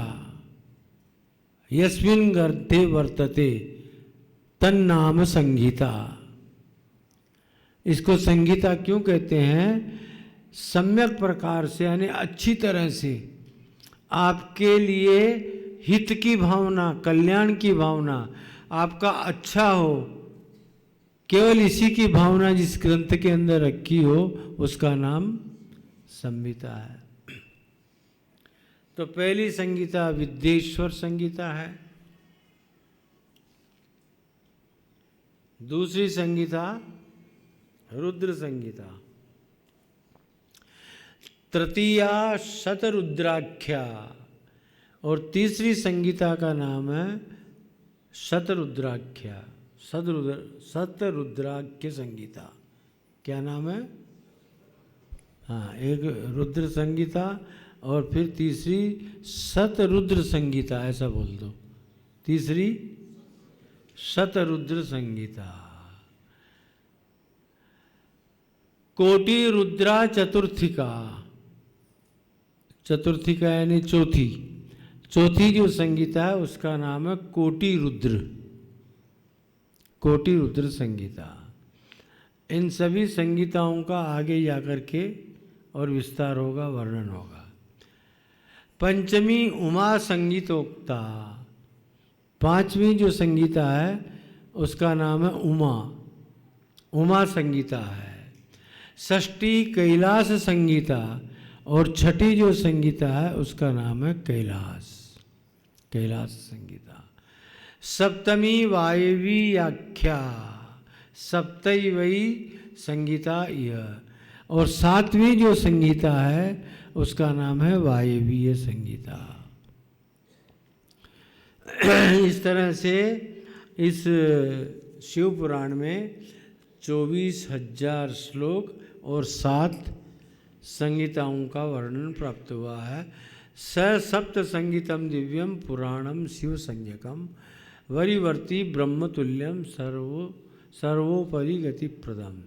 यस्मिन् गर्भे वर्तते तन्नाम संहिता। इसको संहिता क्यों कहते हैं? सम्यक प्रकार से यानी अच्छी तरह से आपके लिए हित की भावना, कल्याण की भावना, आपका अच्छा हो, केवल इसी की भावना जिस ग्रंथ के अंदर रखी हो उसका नाम संहिता है। तो पहली संहिता विद्येश्वर संहिता है, दूसरी संहिता रुद्र संहिता, तृतीया शतरुद्राख्या और तीसरी संहिता का नाम है शतरुद्राख्या, शतरुद्राख्य संहिता। क्या नाम है? हाँ, एक रुद्र संहिता और फिर तीसरी शतरुद्र संहिता, ऐसा बोल दो। तीसरी शतरुद्र संहिता। कोटि रुद्रा चतुर्थिका, चतुर्थिका यानी चौथी, चौथी जो संहिता है उसका नाम है कोटि रुद्र, कोटि रुद्र संहिता। इन सभी संहिताओं का आगे जाकर के और विस्तार होगा, वर्णन होगा। पंचमी उमा संगीतोक्ता, पांचवी जो संहिता है उसका नाम है उमा, उमा संहिता है। षष्ठी कैलाश संहिता और छठी जो संहिता है उसका नाम है कैलाश, कैलाश संहिता। सप्तमी वायवी आख्या, सप्तैवई संहिता यह, और सातवीं जो संहिता है उसका नाम है वायवीय संहिता। इस तरह से इस शिव पुराण में 24,000 श्लोक और 7 संहिताओं का वर्णन प्राप्त हुआ है। स सप्त संगीतम दिव्यम पुराणम शिव संज्ञकम वरिवर्ती ब्रह्मतुल्यम सर्वोपरि गति प्रदम।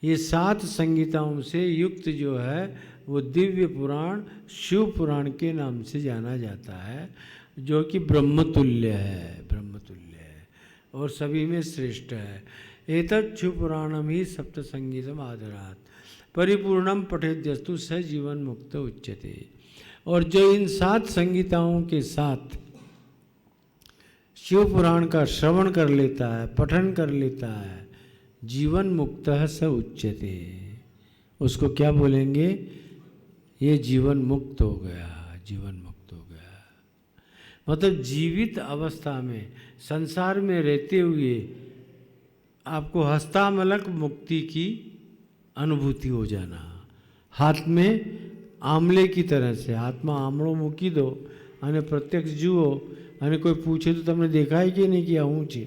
ये 7 संहिताओं से युक्त जो है वो दिव्य पुराण शिव पुराण के नाम से जाना जाता है, जो कि ब्रह्मतुल्य है, ब्रह्मतुल्य है और सभी में श्रेष्ठ है। एतत् शिव पुराणम ही सप्त संगीतम आदरात परिपूर्णम पठेद्यस्तु स जीवन मुक्त उच्यते। और जो इन 7 संगीताओं के साथ शिव पुराण का श्रवण कर लेता है, पठन कर लेता है, जीवन मुक्त स उच्यते, उसको क्या बोलेंगे? ये जीवन मुक्त हो गया, जीवन मुक्त हो गया। मतलब जीवित अवस्था में संसार में रहते हुए आपको हस्तामलक मुक्ति की अनुभूति हो जाना, हाथ में आंवले की तरह से, हाथ में आंवलों मुकी दो અને પ્રત્યક્ષ જુઓ અને કોઈ પૂછે તો તમને દેખાય કે નહીં કે આ શું છે?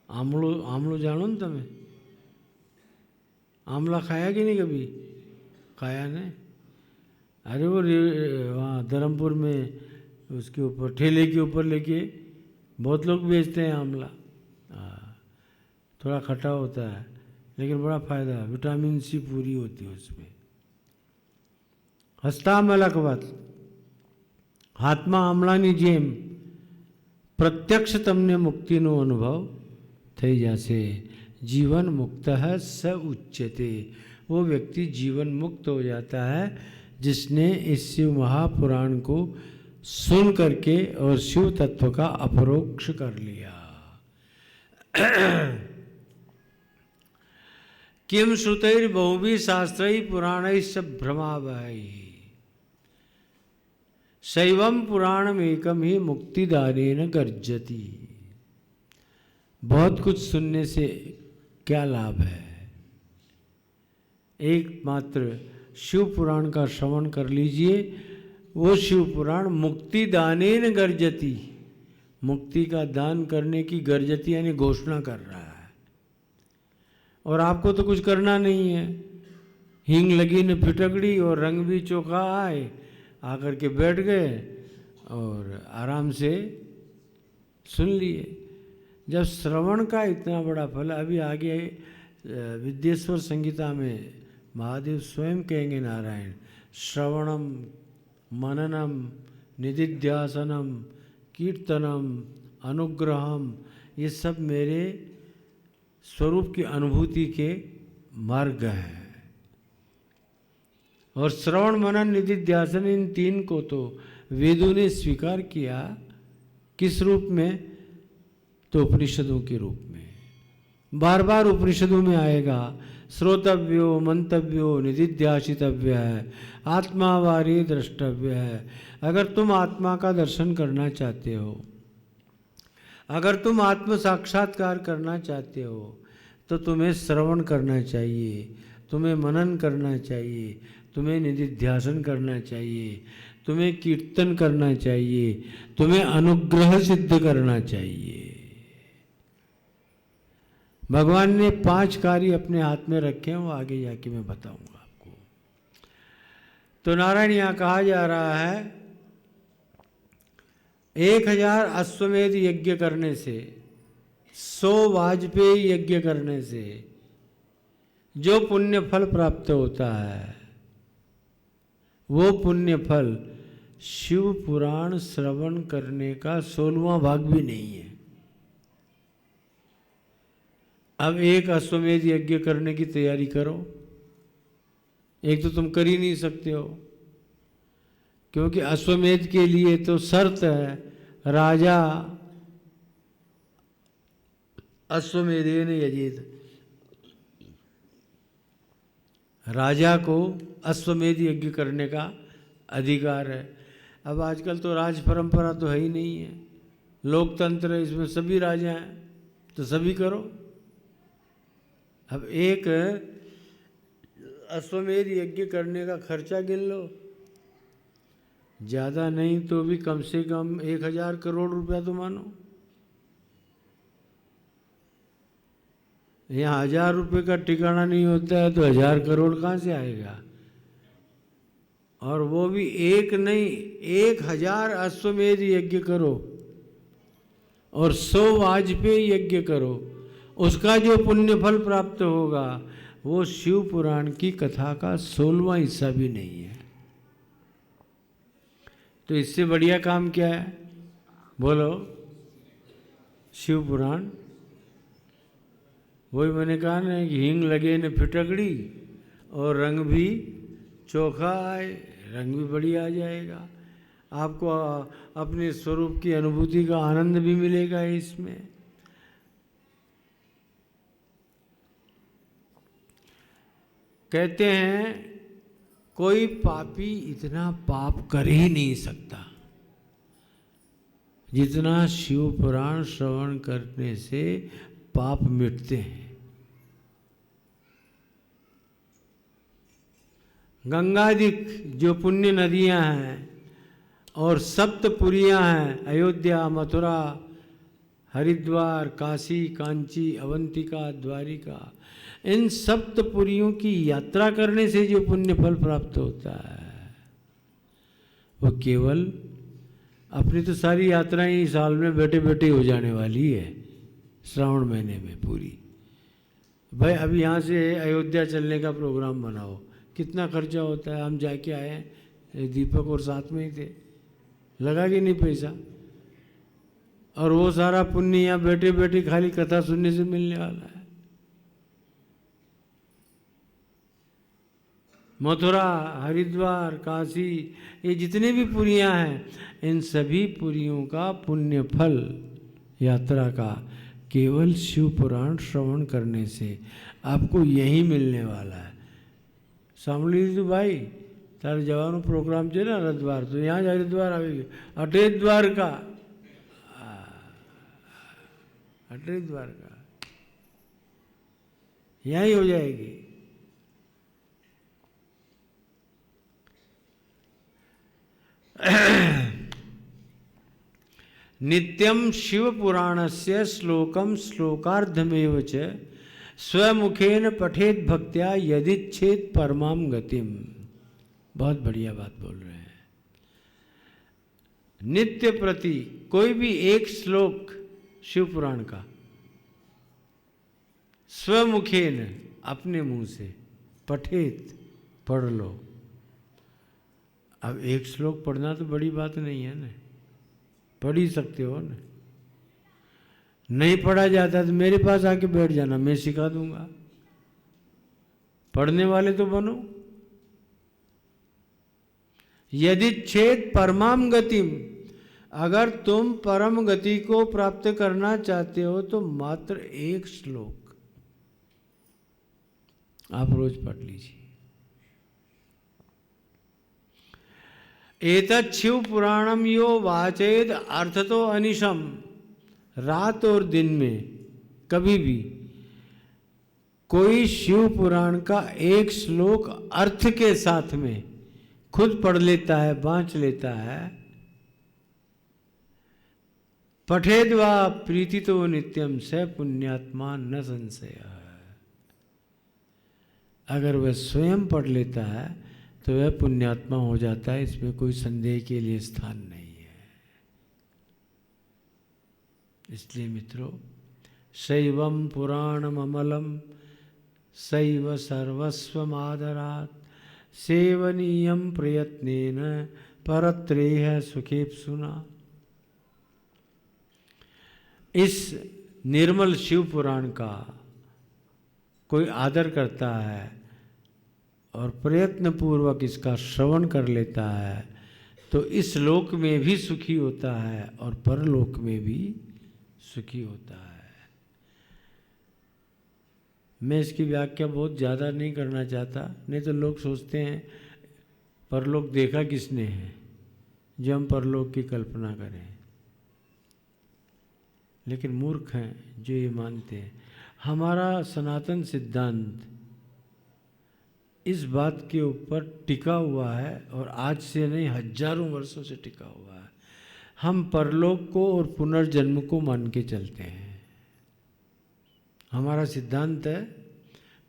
आमलो आमलो जानो ना તમે? आमला खाया कि नहीं कभी? खाया नहीं? अरे वो वहाँ धर्मपुर में उसके ऊपर ठेले के ऊपर लेके बहुत लोग बेचते हैं आमला। हाँ, थोड़ा खट्टा होता है लेकिन बड़ा फ़ायदा है, विटामिन सी पूरी होती है उसमें। હસ્તામલકવત હાથમાં આમળાની જેમ પ્રત્યક્ષ તમને મુક્તિનો અનુભવ થઈ જશે। जीवन मुक्त है स उच्यते, वो व्यक्ति जीवन मुक्त हो जाता है जिसने इस शिव महापुराण को सुन करके और शिव तत्व का अपरोक्ष कर लिया। किम श्रुतैर बहुभी शास्त्रैः पुराणैश्च भ्रमावहैः शैवम पुराणमेकम ही मुक्तिदानेन गर्जति। बहुत कुछ सुनने से क्या लाभ है? एकमात्र शिव पुराण का श्रवण कर लीजिए। वो शिव पुराण मुक्तिदानेन गर्जति, मुक्ति का दान करने की गर्जति यानी घोषणा कर रहा है। और आपको तो कुछ करना नहीं है, हींग लगी न फिटकड़ी और रंग भी चोखा आए, आकर के बैठ गए और आराम से सुन लिए। जब श्रवण का इतना बड़ा फल, अभी आगे विद्येश्वर संहिता में महादेव स्वयं कहेंगे, नारायण श्रवणम मननम निदिध्यासनम कीर्तनम अनुग्रहम, ये सब मेरे स्वरूप की अनुभूति के मार्ग हैं। और श्रवण मनन निदिध्यासन, इन तीन को तो वेदों ने स्वीकार किया। किस रूप में? तो उपनिषदों के रूप में। बार बार उपनिषदों में आएगा, श्रोतव्यो मंतव्यो निदिध्यासितव्य है, आत्मावारी द्रष्टव्य है। अगर तुम आत्मा का दर्शन करना चाहते हो, अगर तुम आत्म साक्षात्कार करना चाहते हो, तो तुम्हें श्रवण करना चाहिए, तुम्हें मनन करना चाहिए, तुम्हें निदिध्यासन करना चाहिए, तुम्हें कीर्तन करना चाहिए, तुम्हें अनुग्रह सिद्ध करना चाहिए। भगवान ने 5 कार्य अपने हाथ में रखे हैं, वो आगे जाके मैं बताऊंगा आपको। तो नारायण यहाँ कहा जा रहा है 1000 अश्वमेध यज्ञ करने से, 100 वाजपेयी यज्ञ करने से जो पुण्य फल प्राप्त होता है, वो पुण्य फल शिव पुराण श्रवण करने का 16वां भाग भी नहीं है। अब एक अश्वमेध यज्ञ करने की तैयारी करो। एक तो तुम कर ही नहीं सकते हो, क्योंकि अश्वमेध के लिए तो शर्त है, राजा अश्वमेधेन यजेत, राजा को अश्वमेध यज्ञ करने का अधिकार है। अब आजकल तो राज परंपरा तो है ही नहीं है, लोकतंत्र है, इसमें सभी राजा हैं, तो सभी करो। अब एक अश्वमेध यज्ञ करने का खर्चा गिन लो, ज़्यादा नहीं तो भी कम से कम 1000 करोड़ रुपया तो मानो। यहाँ 1000 रुपये का ठिकाना नहीं होता है, तो 1000 करोड़ कहाँ से आएगा? और वो भी एक नहीं, 1000 अश्वमेध यज्ञ करो और 100 वाजपेयी यज्ञ करो, उसका जो पुण्य फल प्राप्त होगा वो शिव पुराण की कथा का 16वां हिस्सा भी नहीं है। तो इससे बढ़िया काम क्या है? बोलो। शिव पुराण, वही मैंने कहा ना कि हींग लगे न फिटकड़ी और रंग भी चोखा आए, रंग भी बढ़िया आ जाएगा। आपको अपने स्वरूप की अनुभूति का आनंद भी मिलेगा इसमें। कहते हैं कोई पापी इतना पाप कर ही नहीं सकता जितना शिव पुराण श्रवण करने से पाप मिटते हैं। गंगादिक जो पुण्य नदियां हैं और सप्तपुरियाँ हैं, अयोध्या, मथुरा, हरिद्वार, काशी, कांची, अवंतिका, द्वारिका। इन सप्तपुरियों की यात्रा करने से जो पुण्य फल प्राप्त होता है वो केवल, अपनी तो सारी यात्राएं इस साल में बैठे बैठे हो जाने वाली है, श्रावण महीने में पूरी। भाई अब यहाँ से अयोध्या चलने का प्रोग्राम बनाओ, कितना खर्चा होता है। हम जाके आए हैं, दीपक और साथ में ही थे, लगा कि नहीं पैसा, और वो सारा पुण्य यहाँ बैठे बैठे खाली कथा सुनने से मिलने वाला है। मथुरा, हरिद्वार, काशी, ये जितने भी पुरियाँ हैं, इन सभी पुरियों का पुण्य फल यात्रा का केवल शिव पुराण श्रवण करने से आपको यही मिलने वाला है। सामली तो भाई तारे जवानों प्रोग्राम છે ને હરિદ્વાર, तो यहाँ જ हरिद्वार आवेगी, अटे द्वारका, अटे द्वारका यहीं हो जाएगी। नित्यम शिव पुराणस्य श्लोकम श्लोकार्धमेव च स्वमुखेन पठेत भक्त्या यदिच्छेद परमाम गतिम। बहुत बढ़िया बात बोल रहे हैं। नित्य प्रति कोई भी एक श्लोक शिव पुराण का स्वमुखेन, अपने मुंह से, पठेत, पढ़ लो। अब एक श्लोक पढ़ना तो बड़ी बात नहीं है ना, पढ़ ही सकते हो ना। नहीं पढ़ा जाता तो मेरे पास आके बैठ जाना, मैं सिखा दूंगा। पढ़ने वाले तो बनो। यदि छेद परमाम गतिम, अगर तुम परम गति को प्राप्त करना चाहते हो तो मात्र एक श्लोक आप रोज पढ़ लीजिए। एतत् शिव पुराणम यो वाचेद अर्थ तो अनिशम। रात और दिन में कभी भी कोई शिव पुराण का एक श्लोक अर्थ के साथ में खुद पढ़ लेता है, बाँच लेता है, पठेद वा प्रीति तो नित्यम स पुण्यात्मा न संशय। अगर वह स्वयं पढ़ लेता है तो वह पुण्यात्मा हो जाता है, इसमें कोई संदेह के लिए स्थान नहीं है। इसलिए मित्रों, शैवम पुराणम अमलम शैव सर्वस्वमादरात् सेवनीयम प्रयत्नेन परत्रेह सुखेप्सुना। इस निर्मल शिव पुराण का कोई आदर करता है और प्रयत्न पूर्वक इसका श्रवण कर लेता है तो इस लोक में भी सुखी होता है और परलोक में भी सुखी होता है। मैं इसकी व्याख्या बहुत ज़्यादा नहीं करना चाहता, नहीं तो लोग सोचते हैं परलोक देखा किसने है जो हम परलोक की कल्पना करें। लेकिन मूर्ख हैं जो ये मानते हैं। हमारा सनातन सिद्धांत इस बात के ऊपर टिका हुआ है और आज से नहीं हजारों वर्षों से टिका हुआ है। हम परलोक को और पुनर्जन्म को मान के चलते हैं। हमारा सिद्धांत है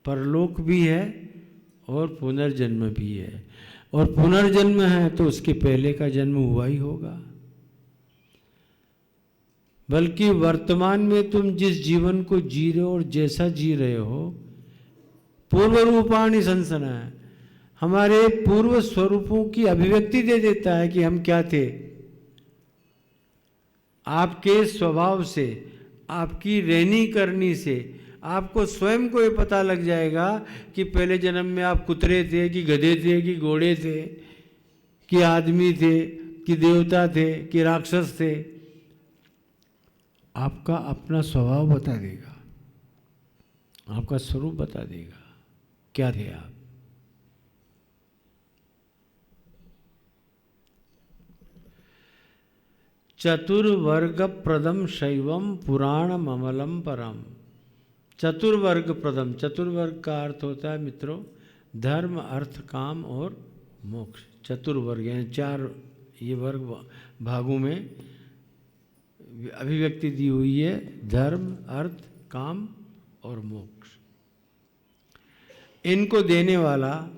परलोक भी है और पुनर्जन्म भी है, और पुनर्जन्म है तो उसके पहले का जन्म हुआ ही होगा। बल्कि वर्तमान में तुम जिस जीवन को जी रहे हो और जैसा जी रहे हो, पूर्व रूपाणि संसना है, हमारे पूर्व स्वरूपों की अभिव्यक्ति दे देता है कि हम क्या थे। आपके स्वभाव से, आपकी रहनी करनी से आपको स्वयं को ये पता लग जाएगा कि पहले जन्म में आप कुतरे थे कि गधे थे कि घोड़े थे कि आदमी थे कि देवता थे कि राक्षस थे। आपका अपना स्वभाव बता देगा, आपका स्वरूप बता देगा क्या थे आप। चतुर्वर्ग प्रदम शैवम पुराणम अमलम परम। चतुर्वर्ग प्रदम, चतुर्वर्ग का अर्थ होता है मित्रों धर्म, अर्थ, काम और मोक्ष। चतुर्वर्ग यानी चार ये वर्ग भागों में अभिव्यक्ति दी हुई है, धर्म, अर्थ, काम और मोक्ष। इनको देने वाला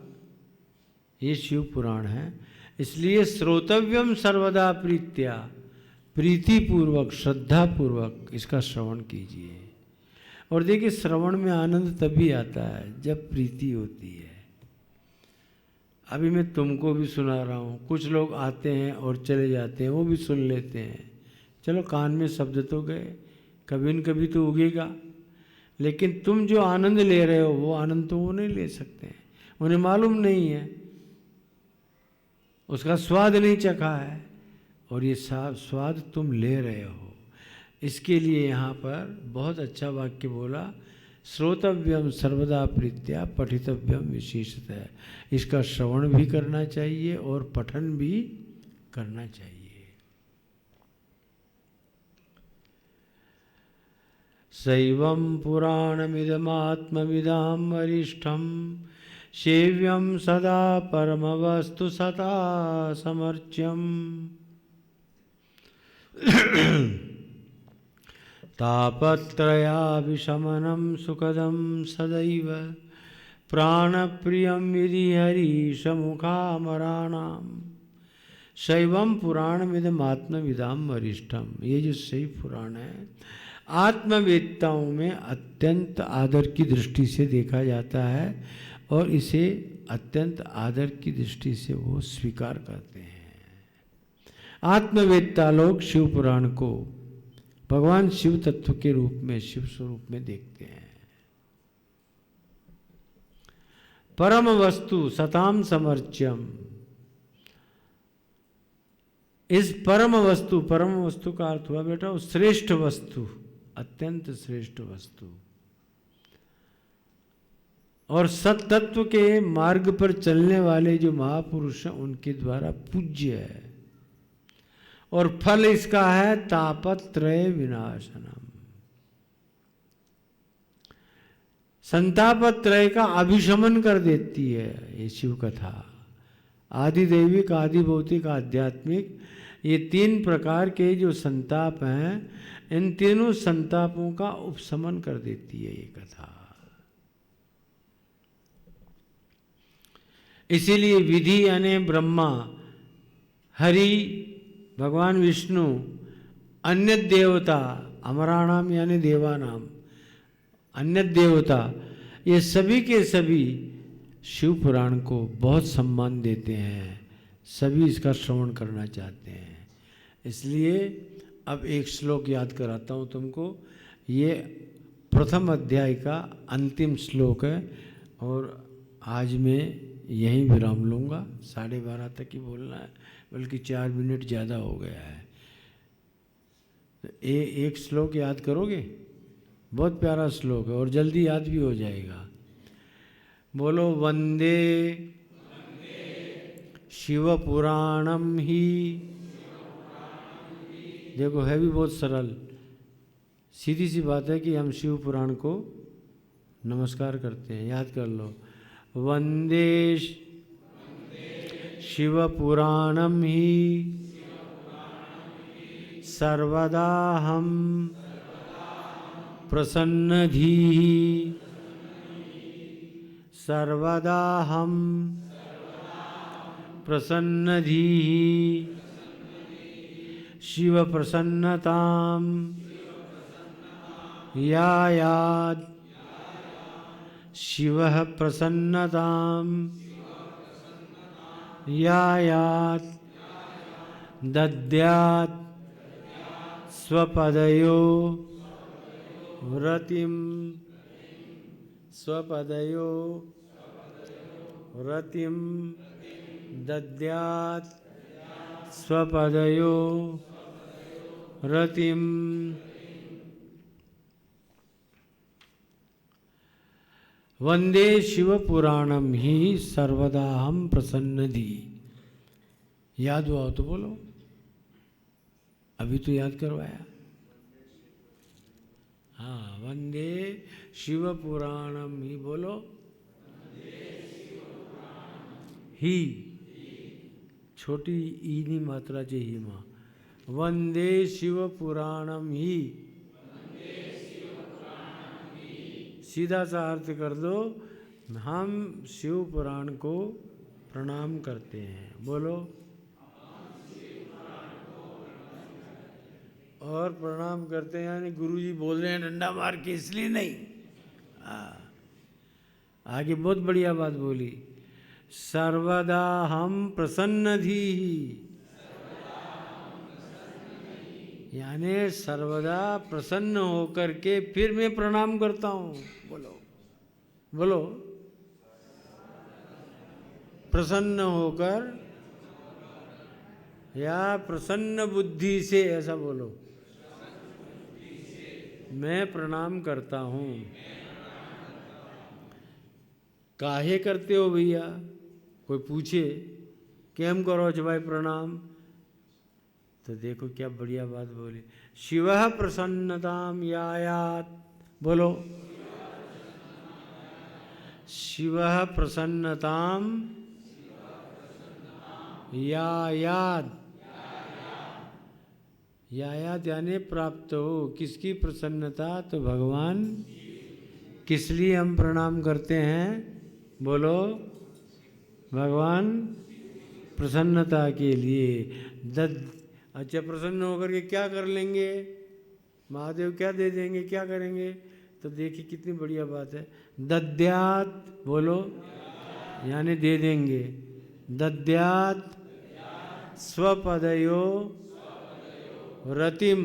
ये शिव पुराण है। इसलिए श्रोतव्यम सर्वदा प्रीत्या, प्रीति पूर्वक, श्रद्धा पूर्वक इसका श्रवण कीजिए। और देखिए, श्रवण में आनंद तभी आता है जब प्रीति होती है। अभी मैं तुमको भी सुना रहा हूँ, कुछ लोग आते हैं और चले जाते हैं, वो भी सुन लेते हैं, चलो कान में शब्द तो गए, कभी न कभी तो उगेगा। लेकिन तुम जो आनंद ले रहे हो वो आनंद तो वो नहीं ले सकते हैं, उन्हें मालूम नहीं है, उसका स्वाद नहीं चखा है, और ये स्वाद तुम ले रहे हो। इसके लिए यहाँ पर बहुत अच्छा वाक्य बोला, श्रोतव्यम सर्वदा प्रीत्या पठितव्यम विशेषतः। इसका श्रवण भी करना चाहिए और पठन भी करना चाहिए। शैवं पुराणमिदमात्मविदां वरिष्ठं सेव्यं सदा परमवस्तु सता समर्च्यम् तापत्रयाभिशमनं सुखदं सदैव प्राणप्रियं विधि हरीशमुखामराणाम्। शैवं पुराणमिदमात्मविदां वरिष्ठम, ये जो शैव पुराण है आत्मवेत्ताओं में अत्यंत आदर की दृष्टि से देखा जाता है और इसे अत्यंत आदर की दृष्टि से वो स्वीकार करते हैं। आत्मवेत्ता लोग शिव पुराण को भगवान शिव तत्व के रूप में, शिव स्वरूप में देखते हैं। परम वस्तु सताम समर्च्यम, इस परम वस्तु का अर्थ हुआ बेटा श्रेष्ठ वस्तु, अत्यंत श्रेष्ठ वस्तु, और सत्तत्व के मार्ग पर चलने वाले जो महापुरुष हैं उनके द्वारा पूज्य है। और फल इसका है तापत्रय विनाशनम, संतापत्रय का अभिशमन कर देती है ये शिव कथा। आदि दैविक, आदि भौतिक, आध्यात्मिक, ये तीन प्रकार के जो संताप हैं, इन तीनों संतापों का उपशमन कर देती है ये कथा। इसीलिए विधि यानी ब्रह्मा, हरि भगवान विष्णु, अन्य देवता, अमराणाम यानी देवानाम, अन्य देवता, ये सभी के सभी शिव पुराण को बहुत सम्मान देते हैं, सभी इसका श्रवण करना चाहते हैं। इसलिए अब एक श्लोक याद कराता हूँ तुमको। ये प्रथम अध्याय का अंतिम श्लोक है और आज मैं यहीं विराम लूँगा। 12:30 तक ही बोलना है, बल्कि 4 मिनट ज़्यादा हो गया है। एक श्लोक याद करोगे? बहुत प्यारा श्लोक है और जल्दी याद भी हो जाएगा। बोलो वंदे शिव पुराणम ही। देखो है भी बहुत सरल, सीधी सी बात है कि हम शिव पुराण को नमस्कार करते हैं। याद कर लो, वंदे शिव पुराणम ही सर्वदा हम प्रसन्नधीः, सर्वदा हम प्रसन्नधीः, शिव प्रसन्नतां यायात्, शिवः प्रसन्नतां यायात्, दद्यात् स्वपदयो रतिम, स्वपदयो रतिम दद्यात् स्वपदयो रतिम। वंदे शिव पुराणम ही सर्वदा हम प्रसन्नधि। याद हुआ हो तो बोलो, अभी तो याद करवाया। हाँ, वंदे शिव पुराणम ही बोलो, ही छोटी ईनी मात्रा चाहिए माँ। वंदे शिव पुराणम ही, सीधा सा अर्थ कर दो, हम शिव पुराण को प्रणाम करते हैं। बोलो। और प्रणाम करते हैं यानी गुरुजी बोल रहे हैं डंडा मार के, इसलिए नहीं। आगे बहुत बढ़िया बात बोली, सर्वदा हम प्रसन्न धी, यानी सर्वदा प्रसन्न होकर के फिर मैं प्रणाम करता हूँ। बोलो बोलो, प्रसन्न होकर या प्रसन्न बुद्धि से, ऐसा बोलो, मैं प्रणाम करता हूँ। काहे करते हो भैया, कोई पूछे केम करो छ भाई प्रणाम, तो देखो क्या बढ़िया बात बोली, शिवः प्रसन्नताम यायात। बोलो, शिवः प्रसन्नताम यायात, यायात यानी प्राप्त हो। किसकी प्रसन्नता, तो भगवान। किस लिए हम प्रणाम करते हैं, बोलो, भगवान प्रसन्नता के लिए। अच्छा, प्रसन्न होकर के क्या कर लेंगे, महादेव क्या दे देंगे, क्या करेंगे, तो देखिए कितनी बढ़िया बात है। दद्यात, बोलो, यानी दे देंगे। दद्यात स्वपदयो रतिम,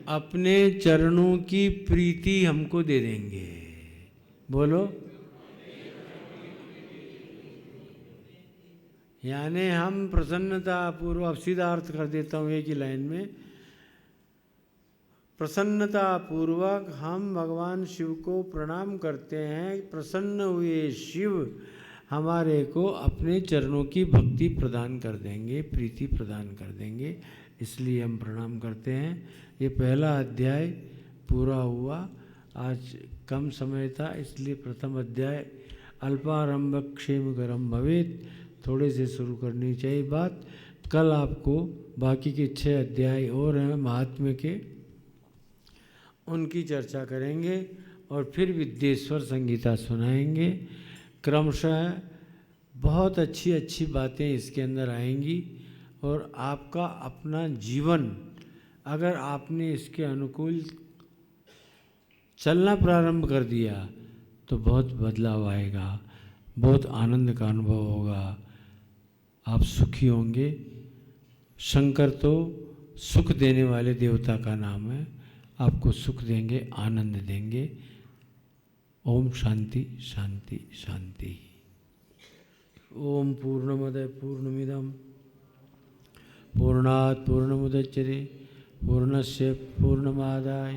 अपने चरणों की प्रीति हमको दे देंगे। बोलो, यानी हम प्रसन्नता पूर्वक, सीधा अर्थ कर देता हूँ एक ही लाइन में, प्रसन्नता पूर्वक हम भगवान शिव को प्रणाम करते हैं। प्रसन्न हुए शिव हमारे को अपने चरणों की भक्ति प्रदान कर देंगे, प्रीति प्रदान कर देंगे, इसलिए हम प्रणाम करते हैं। ये पहला अध्याय पूरा हुआ। आज कम समय था, इसलिए प्रथम अध्याय अल्पारंभ क्षेमकरम भवेत, थोड़े से शुरू करनी चाहिए बात। कल आपको बाकी के 6 अध्याय और हैं महात्म्य के, उनकी चर्चा करेंगे और फिर विद्येश्वर संगीता सुनाएंगे। क्रमशः बहुत अच्छी अच्छी बातें इसके अंदर आएंगी और आपका अपना जीवन अगर आपने इसके अनुकूल चलना प्रारंभ कर दिया तो बहुत बदलाव आएगा, बहुत आनंद का अनुभव होगा, आप सुखी होंगे। शंकर तो सुख देने वाले देवता का नाम है, आपको सुख देंगे, आनंद देंगे। ओम शांति शांति शांति। ओम पूर्णमद पूर्णमिदं पूर्णात् पूर्णमुदच्यते पूर्णस्य पूर्णमादाय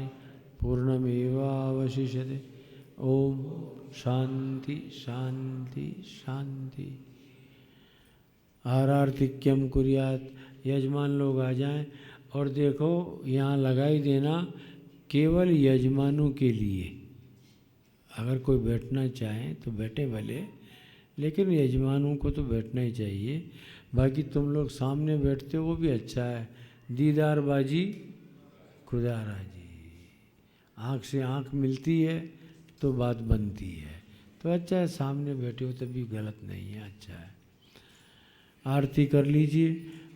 पूर्णमेवावशिष्यते। ओम शांति शांति शांति। आरार्तिक्यम कुर्यात, यजमान लोग आ जाएं। और देखो यहाँ लगाई देना केवल यजमानों के लिए, अगर कोई बैठना चाहे तो बैठे भले, लेकिन यजमानों को तो बैठना ही चाहिए। बाकी तुम लोग सामने बैठते हो वो भी अच्छा है, दीदार बाजी खुदा राजी, आँख से आँख मिलती है तो बात बनती है, तो अच्छा है। सामने बैठे हो तभी गलत नहीं है, अच्छा है। आरती कर लीजिए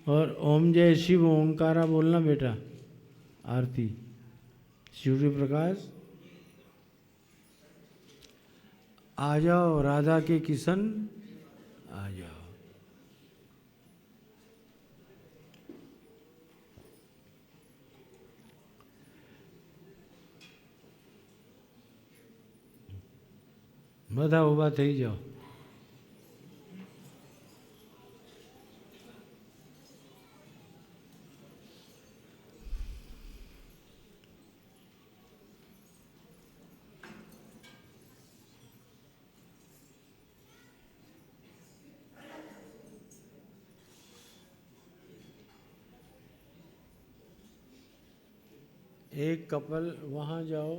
और ओम जय शिव ओंकारा बोलना बेटा। आरती सूर्य प्रकाश आ जाओ, राधा के किशन आ जाओ। બધા ઊભા થઈ જાઓ। एक कपल वहाँ जाओ,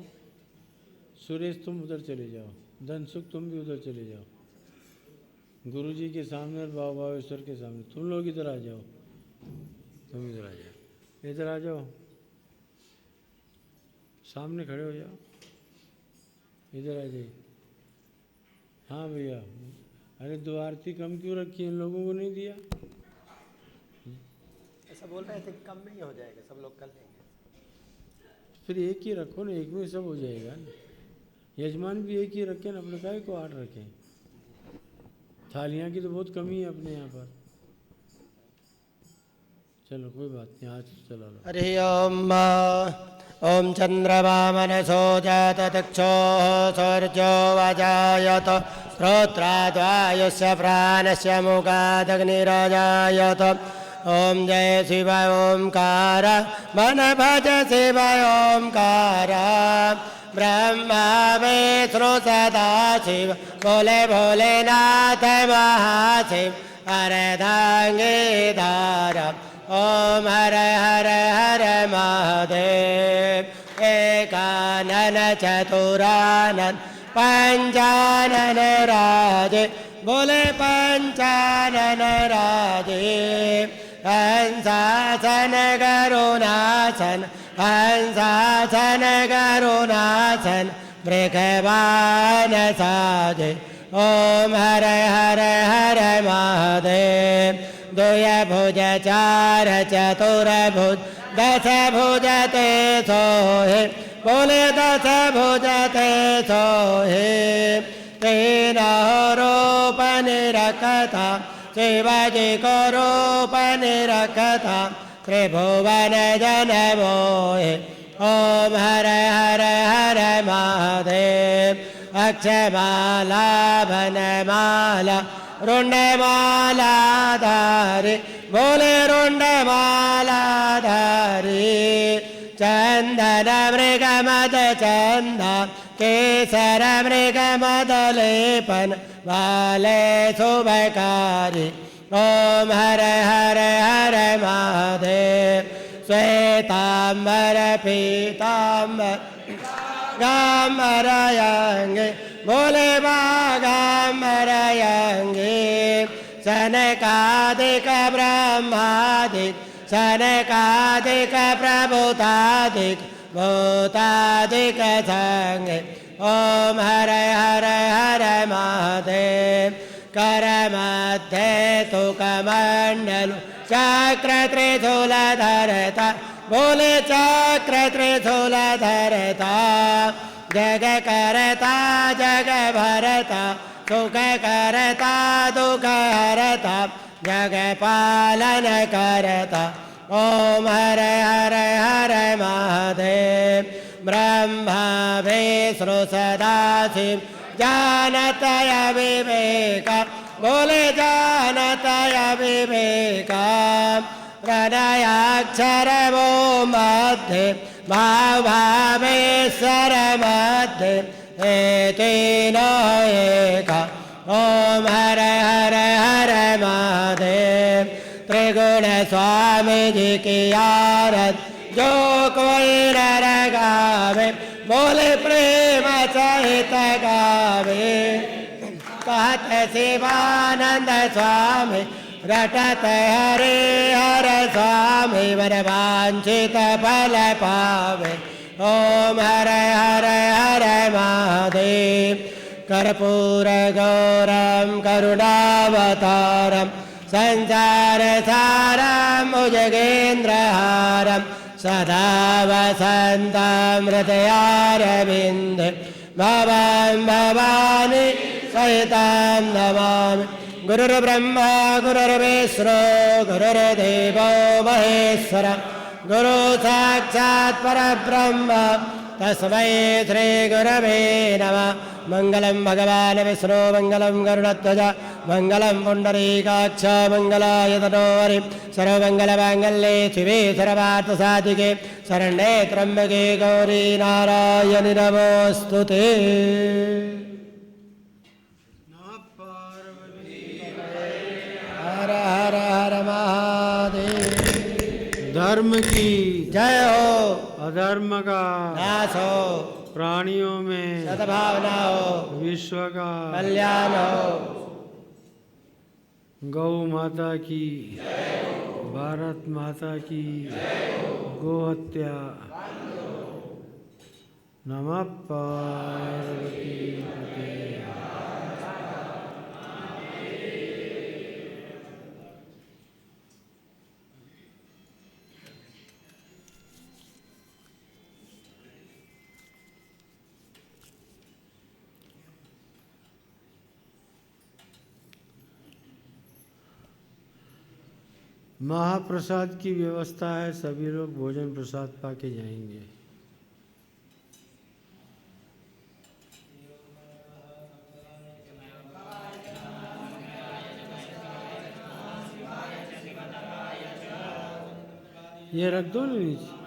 सुरेश तुम उधर चले जाओ, धनसुख तुम भी उधर चले जाओ। गुरुजी के सामने और बाबा बाबेश्वर के सामने। तुम लोग इधर आ जाओ, तुम इधर आ जाओ, इधर आ जाओ, सामने खड़े हो जाओ, इधर आ जाइए। हाँ भैया, अरे 2 आरती कम क्यों रखी, इन लोगों को नहीं दिया? ऐसा बोल रहे थे कम में ही हो जाएगा, सब लोग कर लेंगे। फिर एक ही रखो ना, एक में सब हो जाएगा ना। यजमान भी एक ही रखें ना, अपने काय को 8 रखें। थालियाँ की तो बहुत कमी है अपने यहाँ पर। चलो कोई बात नहीं, आज चला लो। हरि ओम। ओम चंद्रमा मनसो जात दक्षो सौर्यो वाजायत श्रोत्राद्वायुष्य प्राणस्य मुखादग्निराजायत। ओम जय शिव ओंकार मन भज शिव ओंकार। ब्रह्मा विष्णु सदा शिव बोले भोलेनाथ महाशिव अर्धांगीधार। ओम हर हर हर महादेव। एकानन चतुरानन पंचानन राजे बोले पंचानन राजे। हंसासन करुणासन हंसासन करुणासन मृगवान साजे। ओम हर हर हर महादेव। द्वय भुज चार चतुर भुज 10 भुज ते सोहे बोले 10 भुज ते सोहे। 3 रूप निरखता शिवजी को रूप निरखता त्रिभुवन जन मोहे। ओम हर हर हर महादेव। अक्षमाला वनमाला रुंडमाला धारी बोले रुंडमाला धारी। चंदन मृगमद चंदा केसर मृगमद लेपन वाले शुभकारी। ओम हर हर हर महादेव। श्वेतांबर पीतांबर गांबरयांगे बोले गांबरयांगे। सनकादिक ब्रह्मादिक सनकादिक प्रभुतादिक भूतादिक संगे। ओम हर हर हर महादेव। कर मध्ये तु कमंडल चक्र त्रिशूल धरता बोले चक्र त्रिशूल धरता। जग करता जग भरता सुख करता दुख हरता जग पालन करता। ओम हर हर हर महादेव। ब्रह्मा विष्णु सदाशिव जानतय विवेक बोले जानतय विवेक। प्रणयाक्षर वो मध्य भाव भावेश्वर मध्य तीनो एक। ओम हर हर हर महादेव। त्रिगुण स्वामी जी की आरत जो कोई नर गावे बोले प्रेम सहित गावे। कहत शिवानंद स्वामी रटत हरे हर स्वामी वरवांछित फल पावे। ओम हर हर हर महादेव। कर्पूर गौरम करुणावतारम संसार सारम भुजगेन्द्रहारम सदा वसन्तं हृदयारविन्दे भवं भवानी सहितं नमामि। गुरुर्ब्रह्मा गुरुर्विष्णु गुरुर्देवो महेश्वर गुरु साक्षात् परब्रह्म तस्मै श्री गुरवे नमः। मंगलम भगवान विष्णु मंगलम गरुड़ध्वज मंगलम पुंडरीकाक्ष मंगलाय तनोहरि। सर्वमंगलमांगल्ये शिवे सर्वार्थसाधिके शरण्ये त्र्यंबके गौरी नारायणि नमोस्तुते। हर हर हर महादेव। धर्म की जय हो। अधर्म का नाश हो। प्राणियों में सद्भावना हो। विश्व का कल्याण हो। गौ माता की, भारत माता की, गो हत्या, नमः पार्वती पते। महाप्रसाद की व्यवस्था है, सभी लोग भोजन प्रसाद पाके जाएंगे। ये रख दो ना नीचे।